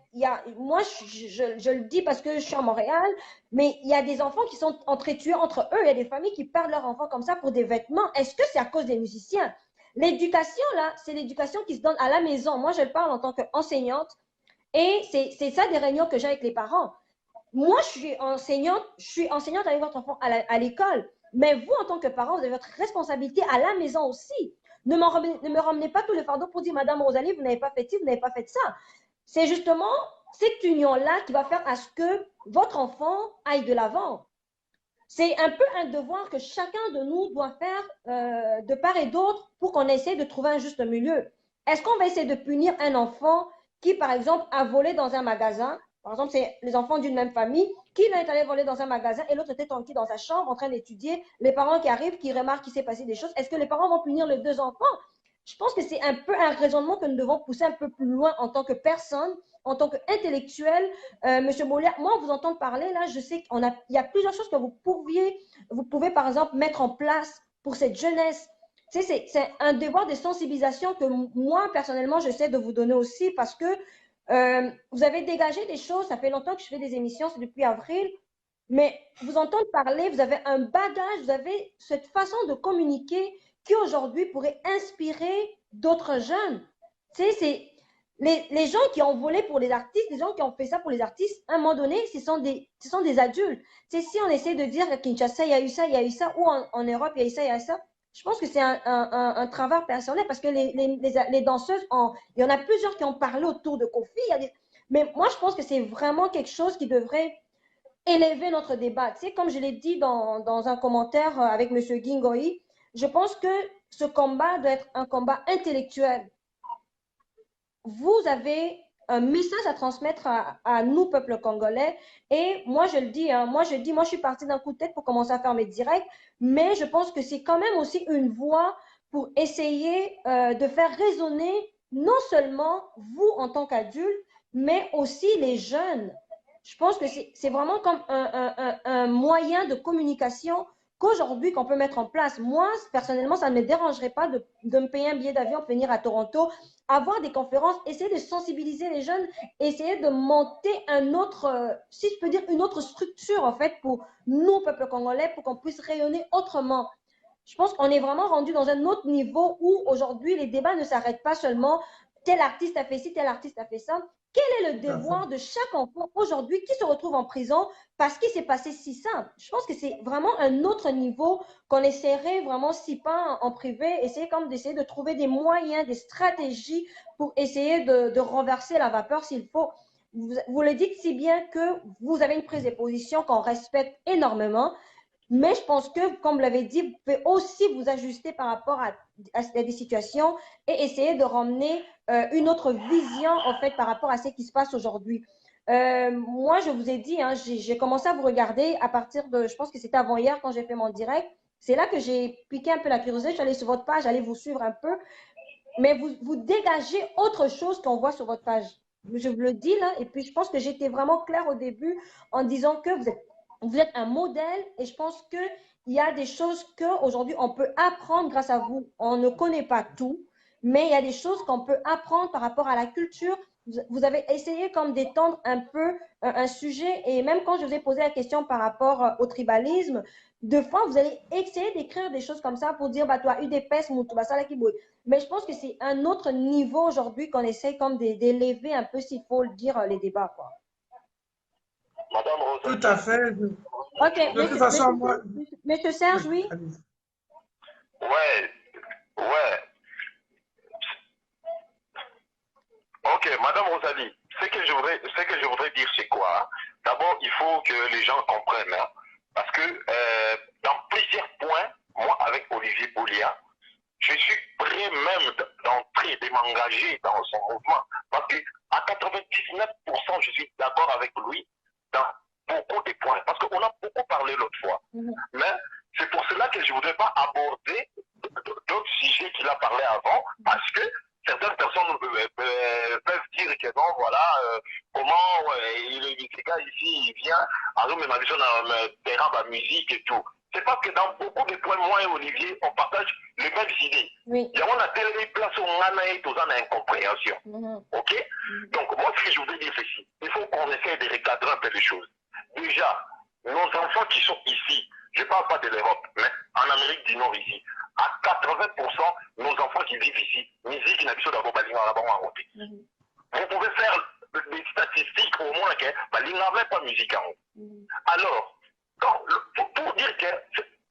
moi, je le dis parce que je suis à Montréal, mais il y a des enfants qui sont entretués entre eux. Il y a des familles qui perdent leurs enfants comme ça pour des vêtements. Est-ce que c'est à cause des musiciens? L'éducation, là, c'est l'éducation qui se donne à la maison. Moi, je le parle en tant qu'enseignante. Et c'est ça des réunions que j'ai avec les parents. Moi, je suis enseignante avec votre enfant à l'école. Mais vous, en tant que parent, vous avez votre responsabilité à la maison aussi. Ne me ramenez pas tout le fardeau pour dire, Madame Rosalie, vous n'avez pas fait ci, vous n'avez pas fait ça. C'est justement cette union-là qui va faire à ce que votre enfant aille de l'avant. C'est un peu un devoir que chacun de nous doit faire de part et d'autre pour qu'on essaie de trouver un juste milieu. Est-ce qu'on va essayer de punir un enfant qui, par exemple, a volé dans un magasin? Par exemple, c'est les enfants d'une même famille. Qui est allé voler dans un magasin et l'autre était tranquille dans sa chambre en train d'étudier. Les parents qui arrivent, qui remarquent qu'il s'est passé des choses. Est-ce que les parents vont punir les deux enfants? Je pense que c'est un peu un raisonnement que nous devons pousser un peu plus loin en tant que personne, en tant qu'intellectuel. Monsieur Bolia, moi, vous entendre parler, là, je sais qu'il y a plusieurs choses que vous pouvez, par exemple, mettre en place pour cette jeunesse. C'est un devoir de sensibilisation que moi, personnellement, j'essaie de vous donner aussi parce que vous avez dégagé des choses. Ça fait longtemps que je fais des émissions, c'est depuis avril. Mais vous entendre parler, vous avez un bagage, vous avez cette façon de communiquer qui aujourd'hui pourrait inspirer d'autres jeunes. Tu sais, c'est les gens qui ont volé pour les artistes, les gens qui ont fait ça pour les artistes, à un moment donné, ce sont des adultes. Tu sais, si on essaie de dire qu'à Kinshasa, il y a eu ça, ou en Europe, il y a eu ça, je pense que c'est un travail personnel parce que les danseuses, il y en a plusieurs qui ont parlé autour de Kofi. Mais moi, je pense que c'est vraiment quelque chose qui devrait élever notre débat. Tu sais, comme je l'ai dit dans un commentaire avec M. Gingoï, je pense que ce combat doit être un combat intellectuel. Vous avez un message à transmettre à nous, peuple congolais. Et moi, je le dis, moi, je suis partie d'un coup de tête pour commencer à faire mes directs, mais je pense que c'est quand même aussi une voie pour essayer de faire résonner non seulement vous en tant qu'adulte, mais aussi les jeunes. Je pense que c'est vraiment comme un moyen de communication qu'aujourd'hui qu'on peut mettre en place. Moi, personnellement, ça ne me dérangerait pas de me payer un billet d'avion pour venir à Toronto, avoir des conférences, essayer de sensibiliser les jeunes, essayer de monter un autre, si je peux dire, une autre structure en fait pour nous, peuple congolais, pour qu'on puisse rayonner autrement. Je pense qu'on est vraiment rendu dans un autre niveau où aujourd'hui les débats ne s'arrêtent pas seulement tel artiste a fait ci, tel artiste a fait ça. Quel est le devoir de chaque enfant aujourd'hui qui se retrouve en prison parce qu'il s'est passé si simple? Je pense que c'est vraiment un autre niveau qu'on essaierait vraiment, si pas en privé, essayer comme d'essayer de trouver des moyens, des stratégies pour essayer de renverser la vapeur s'il faut. Vous le dites si bien que vous avez une prise de position qu'on respecte énormément. Mais je pense que, comme vous l'avez dit, vous pouvez aussi vous ajuster par rapport à des situations et essayer de ramener une autre vision, en fait, par rapport à ce qui se passe aujourd'hui. Moi, je vous ai dit, hein, j'ai commencé à vous regarder à partir de, je pense que c'était avant-hier quand j'ai fait mon direct. C'est là que j'ai piqué un peu la curiosité. Je suis allée sur votre page, j'allais vous suivre un peu. Mais vous dégagez autre chose qu'on voit sur votre page. Je vous le dis là. Et puis, je pense que j'étais vraiment claire au début en disant que vous êtes un modèle et je pense qu'il y a des choses qu'aujourd'hui on peut apprendre grâce à vous. On ne connaît pas tout, mais il y a des choses qu'on peut apprendre par rapport à la culture. Vous avez essayé comme d'étendre un peu un sujet et même quand je vous ai posé la question par rapport au tribalisme, deux fois vous allez essayer d'écrire des choses comme ça pour dire bah toi UDPS mais je pense que c'est un autre niveau aujourd'hui qu'on essaie comme d'élever un peu s'il faut le dire les débats quoi. Madame Rosalie. Tout à fait. Ok, De toute façon, moi... Monsieur Serge, oui. Ouais. Ok, Madame Rosalie, ce que je voudrais dire, c'est quoi? D'abord, il faut que les gens comprennent, hein, parce que dans plusieurs points, moi, avec Olivier Boulia, je suis prêt même d'entrer, de m'engager dans son mouvement, parce qu'à 99%, je suis d'accord avec lui dans beaucoup de points, parce qu'on a beaucoup parlé l'autre fois. Mais c'est pour cela que je ne voudrais pas aborder d'autres sujets qu'il a parlé avant, parce que certaines personnes peuvent dire que non, voilà, comment le gars ici, il vient, alors même avec son terrain de musique et tout. C'est parce que dans beaucoup de points, moi et Olivier, on partage les mêmes idées. Oui. Il y a on a tellement place où on a une incompréhension. Ok? Donc, moi, ce que je voudrais dire, c'est ici. Il faut qu'on essaie de recadrer un peu les choses. Déjà, nos enfants qui sont ici, je ne parle pas de l'Europe, mais en Amérique du Nord ici, à 80%, nos enfants qui vivent ici, musique n'a pas de musique. Vous pouvez faire des statistiques au moins que il n'y avait pas de musique en haut. Alors, pour dire que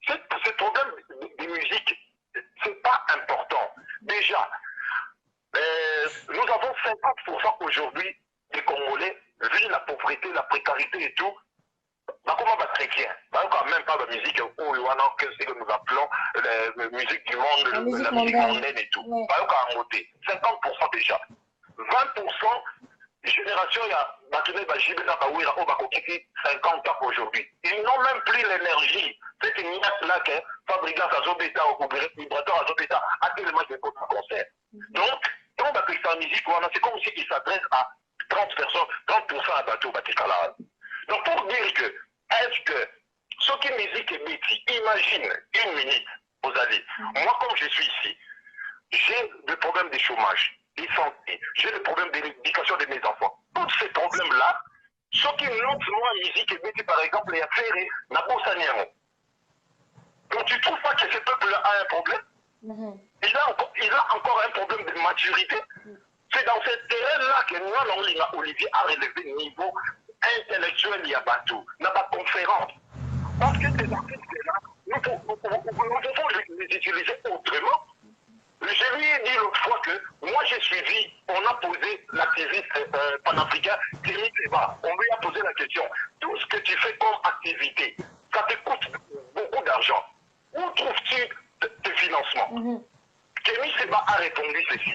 ce problème de musique, ce n'est pas important. Déjà, nous avons 50% aujourd'hui des Congolais, vu la pauvreté, la précarité et tout, comment va chrétien, quand même pas de musique que nous appelons la musique du monde, la musique mondaine et tout. 50% déjà. 20%, génération, il y a 50 ans aujourd'hui. Ils n'ont même plus l'énergie. C'est une là que fabricant à Zobeta ou vibrateur à Zobeta à tellement de concert. Donc, quand on appelle ça musique, c'est comme si il s'adresse à 30% à bateau Batikala. Donc, pour dire que, est-ce que ce qui est musique est métier, imagine une minute, vous allez. Moi, comme je suis ici, j'ai le problème du chômage, des santé, j'ai le problème de l'éducation de mes enfants. Tous ces problèmes-là, ceux qui lancent moi musique et métier, par exemple, il y a Ferré, Nabosa Niamo. Donc, tu ne trouves pas que ce peuple-là a un problème? Il a encore un problème de maturité. C'est dans ce terrain-là que nous, Olivier, a relevé le niveau intellectuel, il y a partout. Il n'y a pas de conférence. Parce que ces artistes-là, nous devons les utiliser autrement. Je lui ai dit l'autre fois que moi j'ai suivi, on a posé l'activiste panafricain Kémy Seba. On lui a posé la question. Tout ce que tu fais comme activité, ça te coûte beaucoup d'argent. Où trouves-tu tes financements? Kémy Seba a répondu ceci.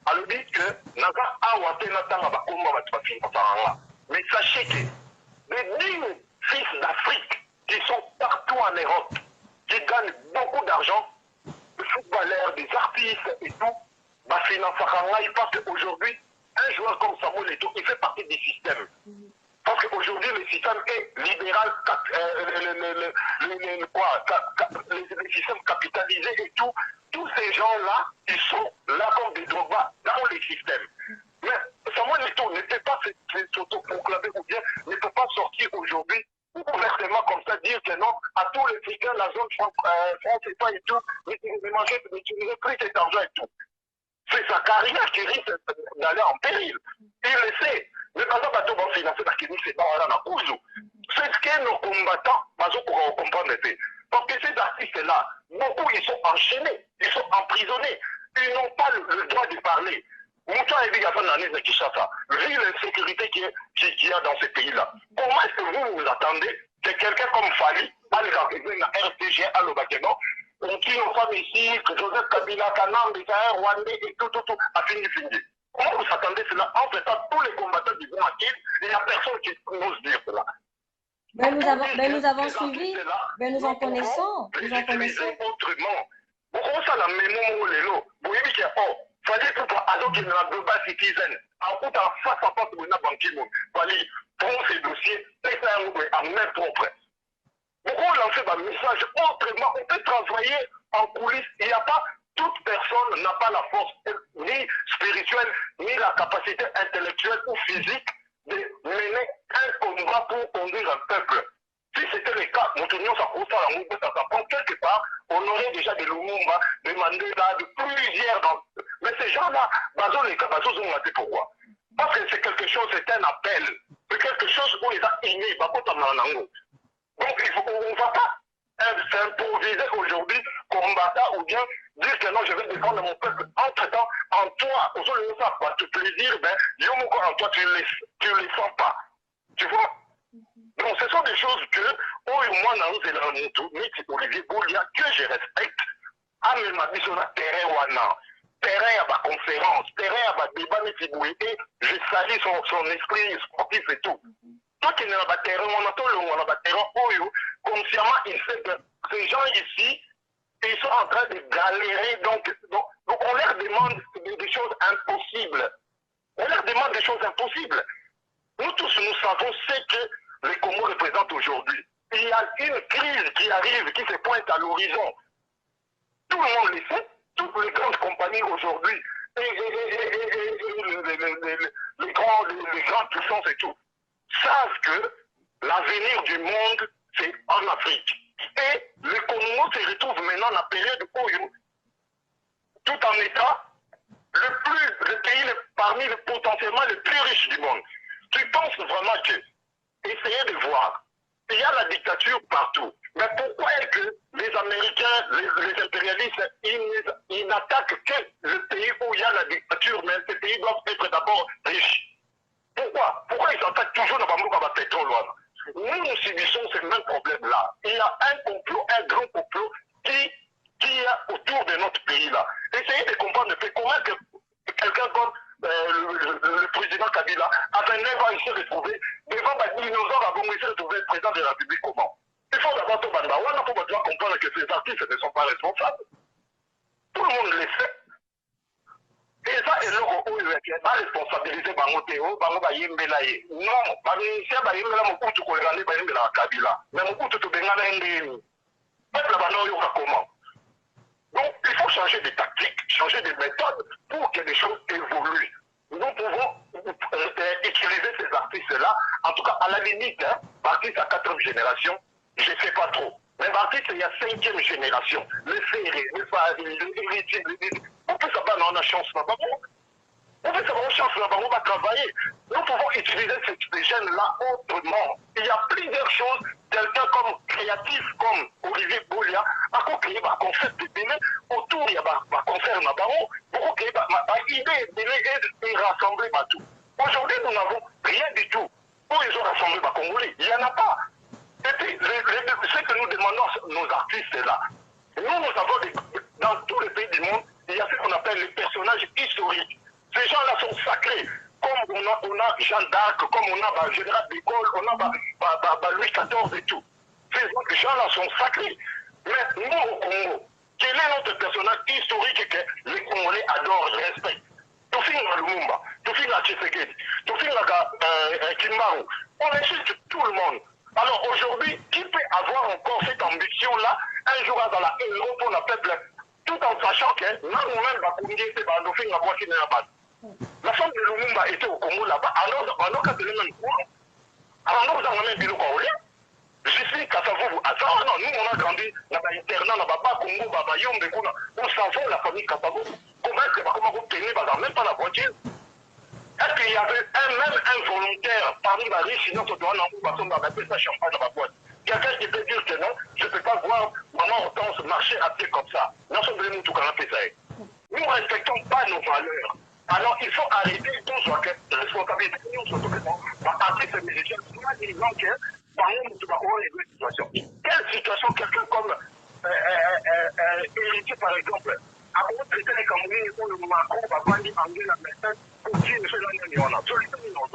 Elle dit que mais sachez que les 10 fils d'Afrique qui sont partout en Europe, qui gagnent beaucoup d'argent, des footballeurs, des artistes et tout, parce qu'aujourd'hui, un joueur comme Samuel Eto'o, il fait partie du système. Parce qu'aujourd'hui, le système est libéral, les systèmes capitalisés et tout. Tous ces gens-là, ils sont là comme des droits dans les systèmes. Mais Samuel Eto'o ne peut pas s'autoproclamer ou bien ne peut pas sortir aujourd'hui ouvertement comme ça, dire que non, à tous les Africains, la zone France et pas et tout, n'utilisez plus cet argent et tout. C'est sa carrière qui risque d'aller en péril. Il le sait. Mais par exemple, bateau va financer la Kenya, c'est pas là dans Ouzo. C'est ce que nos combattants, pour comprendre. Parce que ces artistes-là, beaucoup, ils sont enchaînés, ils sont emprisonnés. Ils n'ont pas le droit de parler. Moussa et Bigafan Nanis de Kinshasa, vu l'insécurité qu'il y a dans ces pays-là, comment est-ce que vous attendez que quelqu'un comme Fali, à RTG, à l'Obakénon, on tue nos femmes ici, que Joseph Kabila, Kanam, Bézaïr, Rwandais et tout, a fini. Comment vous attendez cela? En fait, tous les combattants du bon acquis, il n'y a personne qui n'ose dire cela. Nous avons suivi, nous en connaissons. Nous en connaissons autrement. Pourquoi ça, la mémoire, vous voyez qu'il y a fallait tout alors qu'il y a un global citizen. En tout cas, face à face, on a banqué, il fallait prendre ces dossiers et faire en main propre. Pourquoi lancer un message autrement? On peut travailler en coulisses. Il n'y a pas, toute personne n'a pas la force ni spirituelle, ni la capacité intellectuelle ou physique de mener un combat pour conduire un peuple. Si c'était le cas, ça s'apprend quelque part, on aurait déjà des Lumumba, des Mandela, de plusieurs. Mais ces gens-là, pourquoi? Parce que c'est quelque chose, c'est un appel. C'est quelque chose où ils ont aimé. Donc on ne va pas s'improviser aujourd'hui, combattant ou bien dire que non, je vais défendre mon peuple. Entre-temps, en toi, aujourd'hui, ça va te plaisir, ben, en toi, tu ne les sens pas. Tu vois? Donc, ce sont des choses que, moi, c'est Olivier Boulia, que je respecte, à mes habits la terrain, terrain à ma conférence, terrain à ma débat, et je salue son esprit sportif et tout. Toi qui n'es pas terrain, on a pas terrain, consciemment, il sait que ces gens ici, ils sont en train de galérer, donc on leur demande des choses impossibles. On leur demande des choses impossibles. Nous tous, nous savons ce que les Congo représentent aujourd'hui. Il y a une crise qui arrive, qui se pointe à l'horizon. Tout le monde le sait, toutes les grandes compagnies aujourd'hui, les grandes puissances et tout, savent que l'avenir du monde, c'est en Afrique. Et le Congo se retrouve maintenant dans la période où, tout en étant le pays parmi potentiellement les plus riches du monde. Tu penses vraiment que, essayez de voir, il y a la dictature partout. Mais pourquoi est-ce que les Américains, les impérialistes, ils n'attaquent que le pays où il y a la dictature, mais ces pays doivent être d'abord riches? Pourquoi? Pourquoi ils attaquent toujours dans le pétrole? Nous subissons ce même problème-là. Il y a un complot, un grand complot qui est autour de notre pays-là. Essayez de comprendre comment quelqu'un comme le président Kabila, à 29 ans, il s'est retrouvé devant les dinosaures avant il s'est retrouvé président de la République. Comment? Il faut d'abord tout banda. On doit comprendre que ces artistes ne sont pas responsables. Tout le monde le sait. Et ça, c'est leur pas responsabiliser Bango Bayembelaye. Non, si Bayembela Mokutu Koyale Bayembela Kabila. Mais Mokutu to Bengala Ndeni. Peuple Bano Yoka comment? Donc, il faut changer de tactique, changer de méthode pour que les choses évoluent. Nous pouvons utiliser ces artistes-là, en tout cas à la limite, artistes à 4e génération, je ne sais pas trop. Mais artistes, il y a 5e génération. Les Ferré, les Fari, les héritiers, on peut savoir, on a chance là-bas. On peut savoir, on a chance là-bas, on va travailler. Nous pouvons utiliser ces jeunes-là autrement. Il y a plusieurs choses. Quelqu'un comme créatif, comme Olivier Boulia, a créé un concept de télé autour, il y a un concert là-bas, pour créer une idée et rassembler tout. Aujourd'hui, nous n'avons rien du tout. Où ils ont rassemblé les Congolais? Il n'y en a pas. Et puis, ce que nous demandons nos artistes là, nous avons dans tous les pays du monde, il y a ce qu'on appelle les personnages historiques. Ces gens-là sont sacrés. Comme on a Jeanne d'Arc, comme on a Général de Gaulle, on a Louis XIV et tout. Ces gens-là sont sacrés. Mais nous, au Congo, quel est notre personnage historique que les Congolais adorent et respectent? Tofin Lumumba. Tofina Tshisekedi, Tofina Kimbaru. On insulte tout le monde. Alors aujourd'hui, qui peut avoir encore cette ambition-là, un jour dans la héros pour le peuple, tout en sachant que nous-mêmes, la femme de Lumumba était au Congo là-bas, alors qu'à ce moment-là, alors nous avons même dit je suis Kassavou. Non, nous on a grandi dans l'internat, dans Baba Congo, Baba Yombe, nous savons la famille Kassavou. Comment vous tenez, même pas la voiture. Est-ce qu'il y avait même un volontaire parmi les riches, sinon on doit appeler ça champagne dans ma boîte. Quelqu'un qui peut dire que non, je ne peux pas voir maman Hortense marcher à pied comme ça. Non, ça veut nous tout ça. Nous ne respectons pas nos valeurs. Alors il faut arrêter tout soit que responsabilité nous surtout que partir ces musiciens, nous disons que par nous nous devons régler une situation. Quelle situation quelqu'un comme héritier par exemple a traité les Camerounais pour le Macron va vendre anglais la méthode continue de faire l'année on a absolument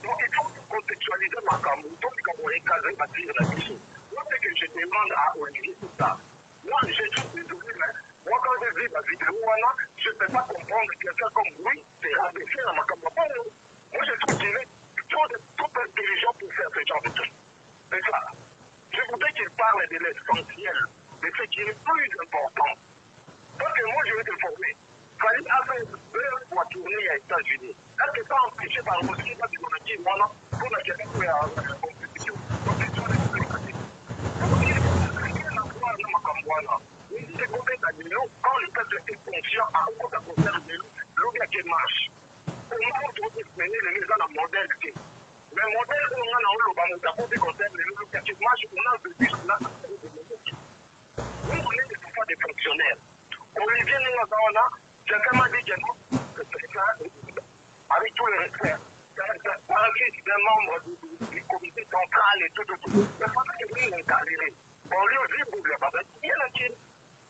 donc il faut contextualiser ma Cameroun, donc quand on est cadré à dire la mission. Moi ce que je demande à Olivier tout ça. Moi je suis désolé mais moi, quand je vis la vidéo, je ne peux pas comprendre quelqu'un comme lui, c'est rabaissé dans ma campagne. Moi, je trouve qu'il est trop intelligent pour faire ce genre de trucs. C'est ça. Je voudrais qu'il parle de l'essentiel, de ce qui est plus important. Parce que moi, je vais te former. Fallait avoir deux fois tourner aux États-Unis. Est-ce que ça a empêché par le mosquée de monarchie, moi, pour la question de la compétition, compétition de l'éducation. Pour qu'il y ait un emploi dans ma campagne. C'est quand le peuple est conscient à quoi ça concerne l'eau qui marche. Comment on doit mener les gens dans le modèle qui mais le modèle où on a dans le bas, qui concerne l'eau qui marche, on a besoin de là. Nous, on est des fois des fonctionnaires. Olivier Ningazana, quelqu'un m'a dit que non, avec tout le respect, c'est un fils d'un membre du comité central et tout. Mais pendant que nous, on est arrivés, on lui a dit, vous le savez, il y a la Chine.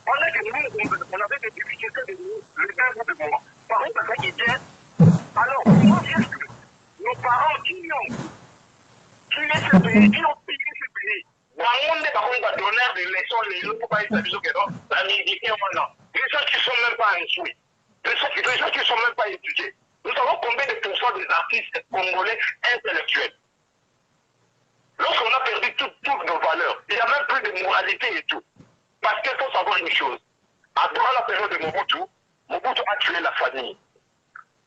On avait des difficultés de l'État de moi. Par exemple, ça qui était. Alors, comment est-ce que nos parents qui ont tué ce pays, qui ont pillé ce pays, dans le monde, par contre, va donner des leçons, les gens ne peuvent pas être habitués que non, ça m'indique maintenant. Les gens qui ne sont même pas instruits, les gens qui ne sont même pas étudiés. Nous savons combien de pourcents des artistes congolais intellectuels. Lorsqu'on a perdu toutes nos valeurs, il n'y a même plus de moralité et tout. Parce qu'il faut savoir une chose. Durant la période de Mobutu, Mobutu a tué la famille.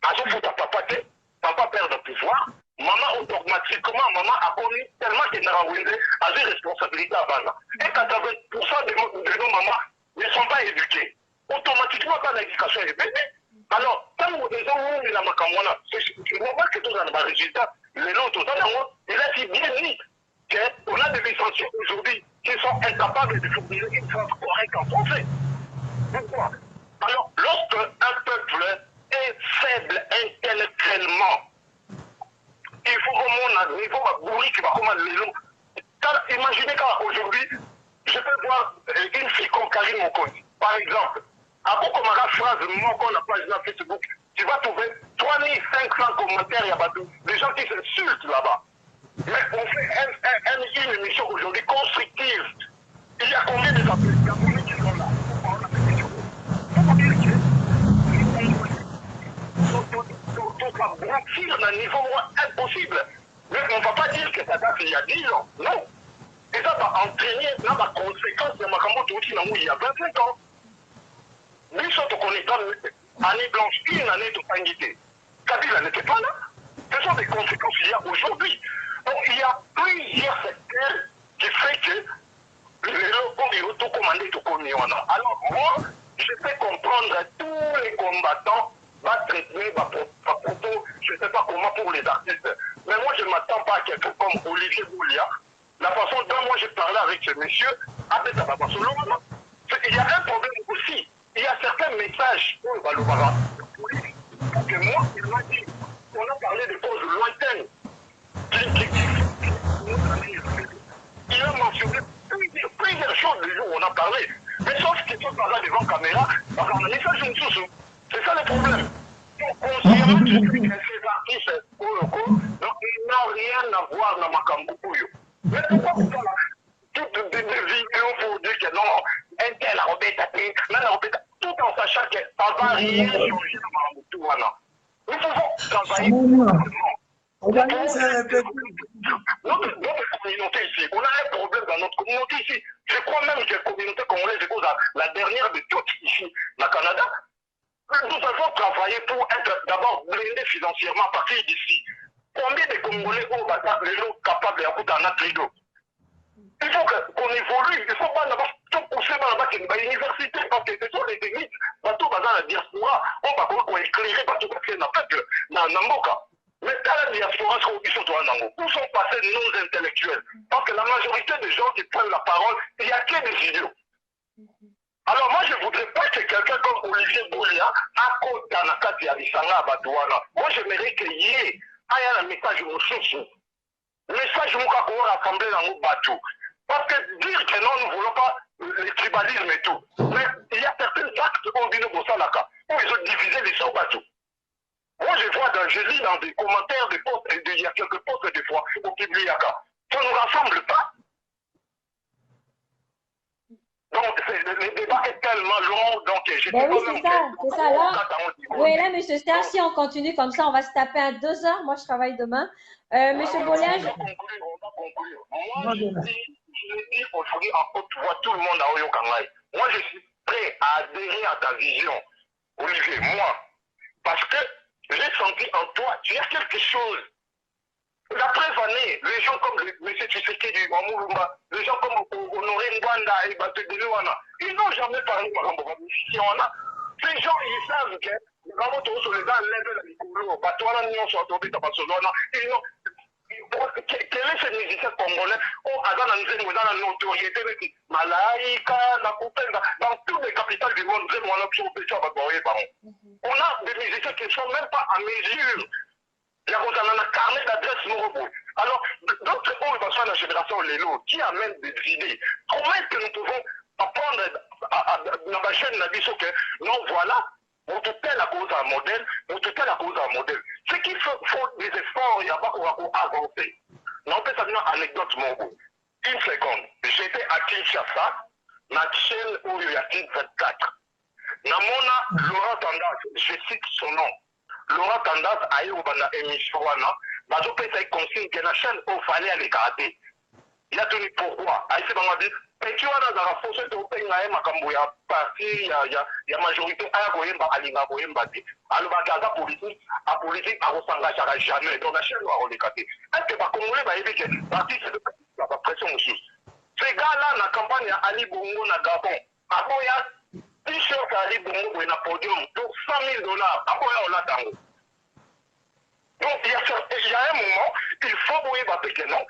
Papa perd le pouvoir. Maman, automatiquement, maman a connu tellement que Narawinde a des responsabilités à Bana. Et 80% de nos mamans ne sont pas éduquées. Automatiquement, pas l'éducation est bébé. Alors, quand nous disons où il y a ma camona, c'est normal que tout dans le résultat, les nôtres, il a dit bien dit qu'on a des licenciés aujourd'hui qui sont incapables de formuler une phrase correcte en français. Pourquoi? Alors, lorsque un peuple est faible intellectuellement, il faut remonter à un niveau bourri qui va commander les gens. Imaginez qu'aujourd'hui, je peux voir une fille comme Karine Mokonzi, par exemple. Après comme la phrase, moi, qu'on a page sur Facebook, tu vas trouver 3500 commentaires, il y a des gens qui s'insultent là-bas. Mais on fait une émission aujourd'hui constructive. Il y a combien de Camerounais qui sont là? On va dire que on va blanchir d'un niveau impossible. Mais on ne va pas dire que ça date il y a 10 ans. Non. Et ça va entraîner dans la conséquence de Makamoto il y a 25 ans. Nous sommes connaissants année blanche, une année de pangité. Kabila n'était pas là. Ce sont des conséquences qu'il y a aujourd'hui. Donc il y a plusieurs secteurs qui font que les locaux tout commandé, tout connu. Alors moi, je peux comprendre tous les combattants va traiter ma propos, je ne sais pas comment pour les artistes. Mais moi je ne m'attends pas à quelqu'un comme Olivier Boulia. La façon dont moi j'ai parlé avec ce monsieur, il y a un problème aussi. Il y a certains messages pour le Balobara. Parce que moi, il m'a dit, on a parlé de causes lointaines. Il a mentionné plusieurs choses du jour où on a parlé. Mais sauf qu'il faut parler devant caméra, parce qu'on a un message en dessous. C'est ça le problème. Donc, consciemment, je sais que ces artistes locaux n'ont rien à voir dans Makambukuyo. Mais pourquoi vous faites toutes des vidéos pour dire que non, un tel a rebêté, tout en sachant que ça ne va rien changer dans Makambukuyo. travailler notre communauté ici. On a un problème dans notre communauté ici. Je crois même que la communauté congolaise est la dernière de toutes ici, au Canada. Nous avons travaillé pour être d'abord blindés financièrement à partir d'ici. Combien de Congolais ont les gens capables d'écouter un autre rideau? Il faut qu'on évolue. Il faut pas d'abord tout pousser dans l'université parce que ce sont les élites. Bateau dans la diaspora, on va pouvoir éclairer bateau parce qu'il y a un peuple dans Namboka. Mais dans la diaspora, où sont passés nos intellectuels? Parce que la majorité des gens qui prennent la parole, il n'y a que des idiots. Alors moi, je ne voudrais pas que quelqu'un comme Olivier Boulia, à côté de la carte de Alisanga Badouana, moi j'aimerais qu'il y ait un message au sous. Message au cas qu'on rassemble dans nos bateaux. Parce que dire que non, nous ne voulons pas le tribalisme et tout. Mais il y a certains actes au Bino Bossalaka où ils ont divisé les sous-bateaux. Moi, je lis dans des commentaires des posts, il y a quelques posts des fois au Kibliaka. Ça ne nous rassemble pas. Donc, le débat est tellement long, donc je ben oui, c'est ça. Là, oui, là, M. Serge, si on continue comme ça, on va se taper à 2 heures. Moi, je travaille demain. M. Bolin, on va conclure. Moi, je le dis aujourd'hui en haute voix, tout le monde à Oyokangaï. Moi, je suis prêt à adhérer à ta vision, Olivier, moi. Parce que j'ai senti en toi, tu as quelque chose. La preuve année, les gens comme M. Tshisekedi, Mamouloumba, les gens comme Honoré Ngwanda et Batedelouana, ils n'ont jamais parlé par rapport à la. Ces gens, ils savent que vraiment tous les gars lèvent la micro, Batouana n'y sont tombés dans Barcelone, ils n'ont. Quel est ce musicien congolais? Oh, Adam Nzem, vous avez la notoriété, Malaïka, Nakupenda, dans toutes les capitales du monde, on a des musiciens qui ne sont même pas à mesure. Il y a un carnet d'adresse Morobo. Alors, d'autres ont la génération Lélo qui amène des idées. Comment est-ce que nous pouvons apprendre dans la chaîne Nabiso que non, voilà, on te telle la cause à un modèle, on te telle la cause à un modèle. Ce qui faut des efforts, il n'y a pas qu'on va avancer. Non, peut-être une anecdote Morobo. Une seconde. J'étais à Kinshasa, la chaîne où il y a 24. Namona Laurent Tandas, je cite son nom. Laurent Tandas a eu une émission, bazo pesa consigne que la chaîne où fallait aller karaté. Il y a tenu pourquoi. Aïe, m'a dit, mais tu vois, dans la force de pays, il y a parti, il y a majorité, alors, la politique, on s'engagera jamais. Donc, la chaîne doit aller karaté. Est-ce que les Congolais va éviter que parti, c'est de la pression aussi. Ces gars-là, la campagne à Ali Bongo, na Gabon, après, il y a t-shirt à Ali Bongo, il y a podium, pour $100 000. Après, on l'a tango. Donc, il y a un moment, il faut vous évacuer que non.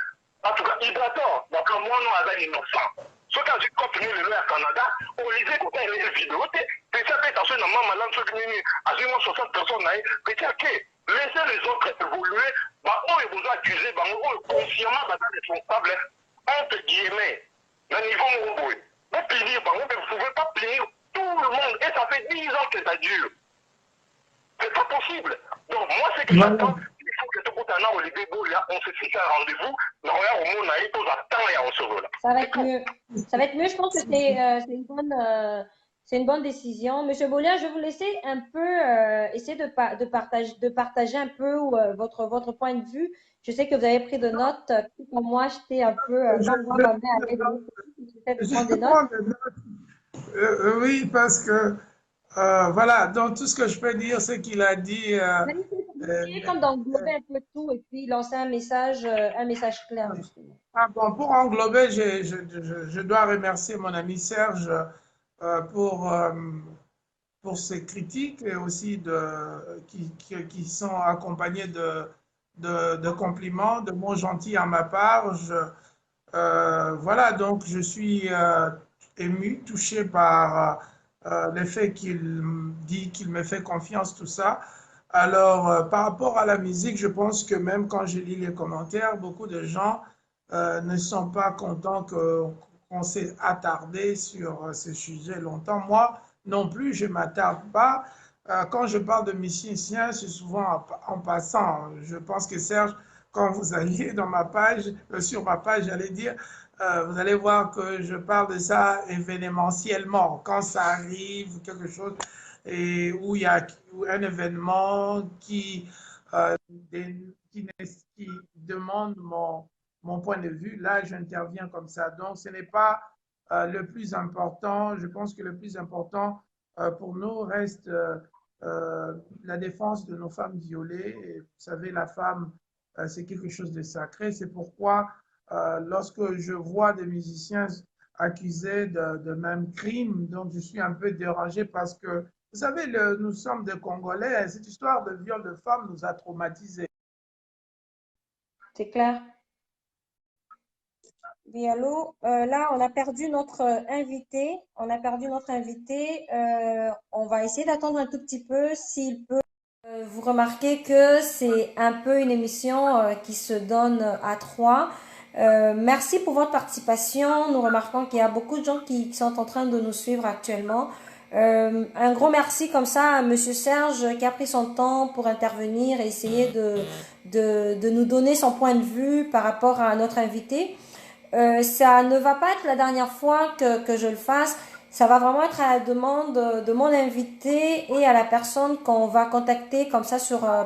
En tout cas, Hydrator, donc moi, nous avons innocent. Ce qui a continué le au Canada, on lisait quand il y a des vidéos, c'est ça que tu as maman malade, ceux qui ont 60 personnes, laissez les autres évoluer, on est besoin d'accuser, on est consciemment responsable, entre guillemets, le niveau Mourouboui. Vous punir, vous ne pouvez pas punir tout le monde, et ça fait 10 ans que ça dure. C'est pas possible. Donc, moi, c'est que j'attends. Il faut que tout le monde ait on se fixe un rendez-vous. Ça va être mieux. Ça va être mieux. Je pense que c'est une bonne décision. Monsieur Bolia, je vais vous laisser un peu essayer de partager un peu votre point de vue. Je sais que vous avez pris de notes. Pour moi, j'étais un peu prendre des notes. Oui, parce que voilà, donc tout ce que je peux dire, c'est qu'il a dit. Comme d'englober un peu tout et puis lancer un message clair, justement. Ah bon, pour englober, je dois remercier mon ami Serge pour ses critiques et aussi qui sont accompagnées de compliments, de mots gentils à ma part. Voilà, donc je suis ému, touché par le fait qu'il dit qu'il me fait confiance, tout ça. Alors, par rapport à la musique, je pense que même quand je lis les commentaires, beaucoup de gens ne sont pas contents qu'on s'est attardé sur ce sujet longtemps. Moi non plus, je ne m'attarde pas. Quand je parle de musicien, c'est souvent en passant. Je pense que Serge, quand vous alliez dans ma page, sur ma page, j'allais dire, vous allez voir que je parle de ça événementiellement. Quand ça arrive, quelque chose, et où il y a un événement qui qui demandent mon point de vue. Là, j'interviens comme ça. Donc, ce n'est pas le plus important. Je pense que le plus important pour nous reste la défense de nos femmes violées. Et vous savez, la femme, c'est quelque chose de sacré. C'est pourquoi, lorsque je vois des musiciens accusés de même crime, donc je suis un peu dérangé parce que, vous savez, nous sommes des Congolais. Cette histoire de viol de femmes nous a traumatisés. C'est clair. Oui, allô, là, on a perdu notre invité. On a perdu notre invité. On va essayer d'attendre un tout petit peu s'il peut. Vous remarquez que c'est un peu une émission qui se donne à trois. Merci pour votre participation. Nous remarquons qu'il y a beaucoup de gens qui sont en train de nous suivre actuellement. Un gros merci comme ça à Monsieur Serge qui a pris son temps pour intervenir et essayer de nous donner son point de vue par rapport à notre invité. Ça ne va pas être la dernière fois que je le fasse. Ça va vraiment être à la demande de mon invité et à la personne qu'on va contacter comme ça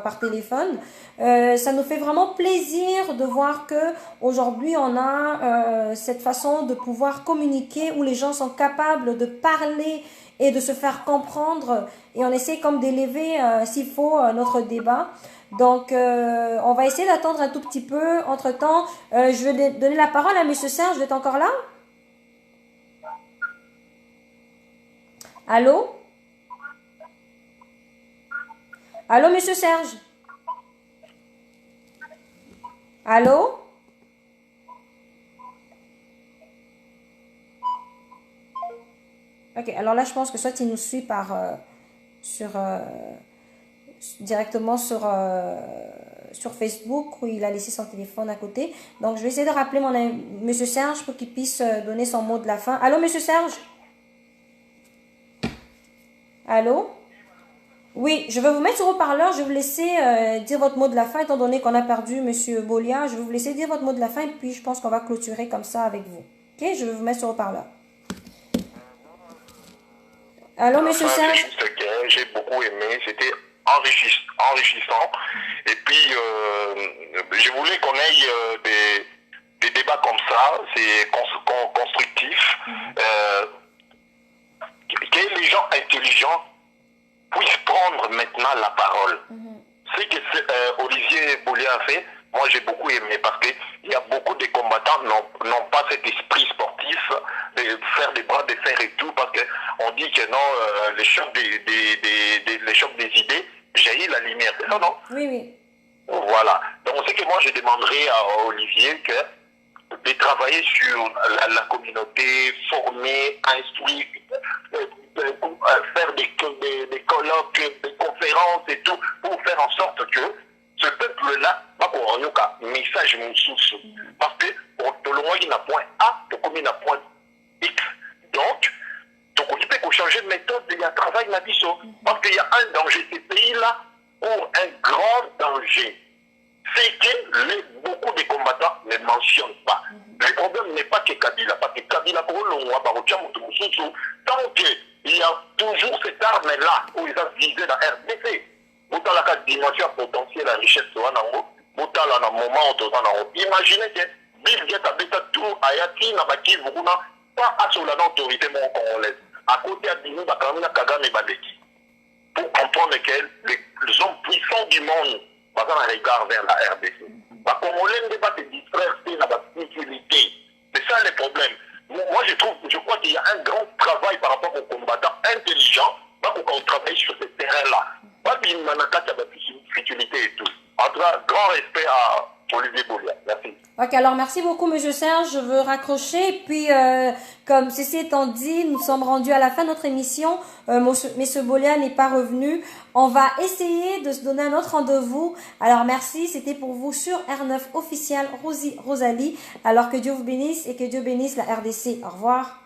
par téléphone. Ça nous fait vraiment plaisir de voir que aujourd'hui on a cette façon de pouvoir communiquer où les gens sont capables de parler et de se faire comprendre et on essaie comme d'élever s'il faut notre débat. Donc, on va essayer d'attendre un tout petit peu. Entre-temps, je vais donner la parole à Monsieur Serge. Vous êtes encore là? Allô? Allô, Monsieur Serge? Allô? Ok, alors là, je pense que soit il nous suit directement sur Facebook où il a laissé son téléphone à côté. Donc, je vais essayer de rappeler Monsieur Serge pour qu'il puisse donner son mot de la fin. Allô, Monsieur Serge? Allô? Oui, je vais vous mettre sur haut-parleur. Je vais vous laisser dire votre mot de la fin étant donné qu'on a perdu Monsieur Bolia. Je vais vous laisser dire votre mot de la fin et puis je pense qu'on va clôturer comme ça avec vous. Ok? Je vais vous mettre sur haut-parleur. Allô, Monsieur Serge? J'ai beaucoup aimé. C'était enrichissant. Et puis, je voulais qu'on ait des débats comme ça. C'est constructif. Que les gens intelligents puissent prendre maintenant la parole. Ce que Olivier Bolia a fait, moi j'ai beaucoup aimé parce qu'il y a beaucoup de combattants n'ont pas cet esprit sportif de faire des bras de fer et tout parce qu'on dit que non, les chocs des idées jaillit la lumière. C'est ça, non? Oui, oui. Voilà. Donc ce que moi je demanderais à Olivier de travailler sur la communauté, former, instruire, faire des colloques, des conférences et tout, pour faire en sorte que ce peuple-là va pour un message moussous. Parce que pour le moins, il n'a point A, pour comme il n'a point X. Donc, il peut changer de méthode, il y a un travail dans parce qu'il y a un danger. Ces pays-là ont un grand danger. C'est que beaucoup de combattants ne mentionnent pas. Le problème n'est pas que Kabila, parce que Kabila, tant qu'il y a toujours cette arme-là où ils ont visé la RDC, dans la dimension potentielle la richesse, dans le moment où imaginez que Bill Gates a tout Ayati, Nabaki, Vuguna, pas à sur l'autorité congolaise. À côté de nous, Kagame et Badeki. Pour comprendre que les hommes puissants du monde va un regard vers la RDC. Les Congolais ne pas se distraire dans la sécurité. C'est ça le problème. Moi, je crois qu'il y a un grand travail par rapport aux combattants intelligents qu'on travaille sur ce terrain-là. Pas qu'il y a une sécurité et tout. En tout cas, grand respect à Olivier Bolia. Merci. Ok, alors merci beaucoup, Monsieur Serge. Je veux raccrocher. Et puis, comme ceci étant dit, nous sommes rendus à la fin de notre émission. Monsieur Bolia n'est pas revenu. On va essayer de se donner un autre rendez-vous. Alors, merci. C'était pour vous sur R9 officiel Rosalie. Alors que Dieu vous bénisse et que Dieu bénisse la RDC. Au revoir.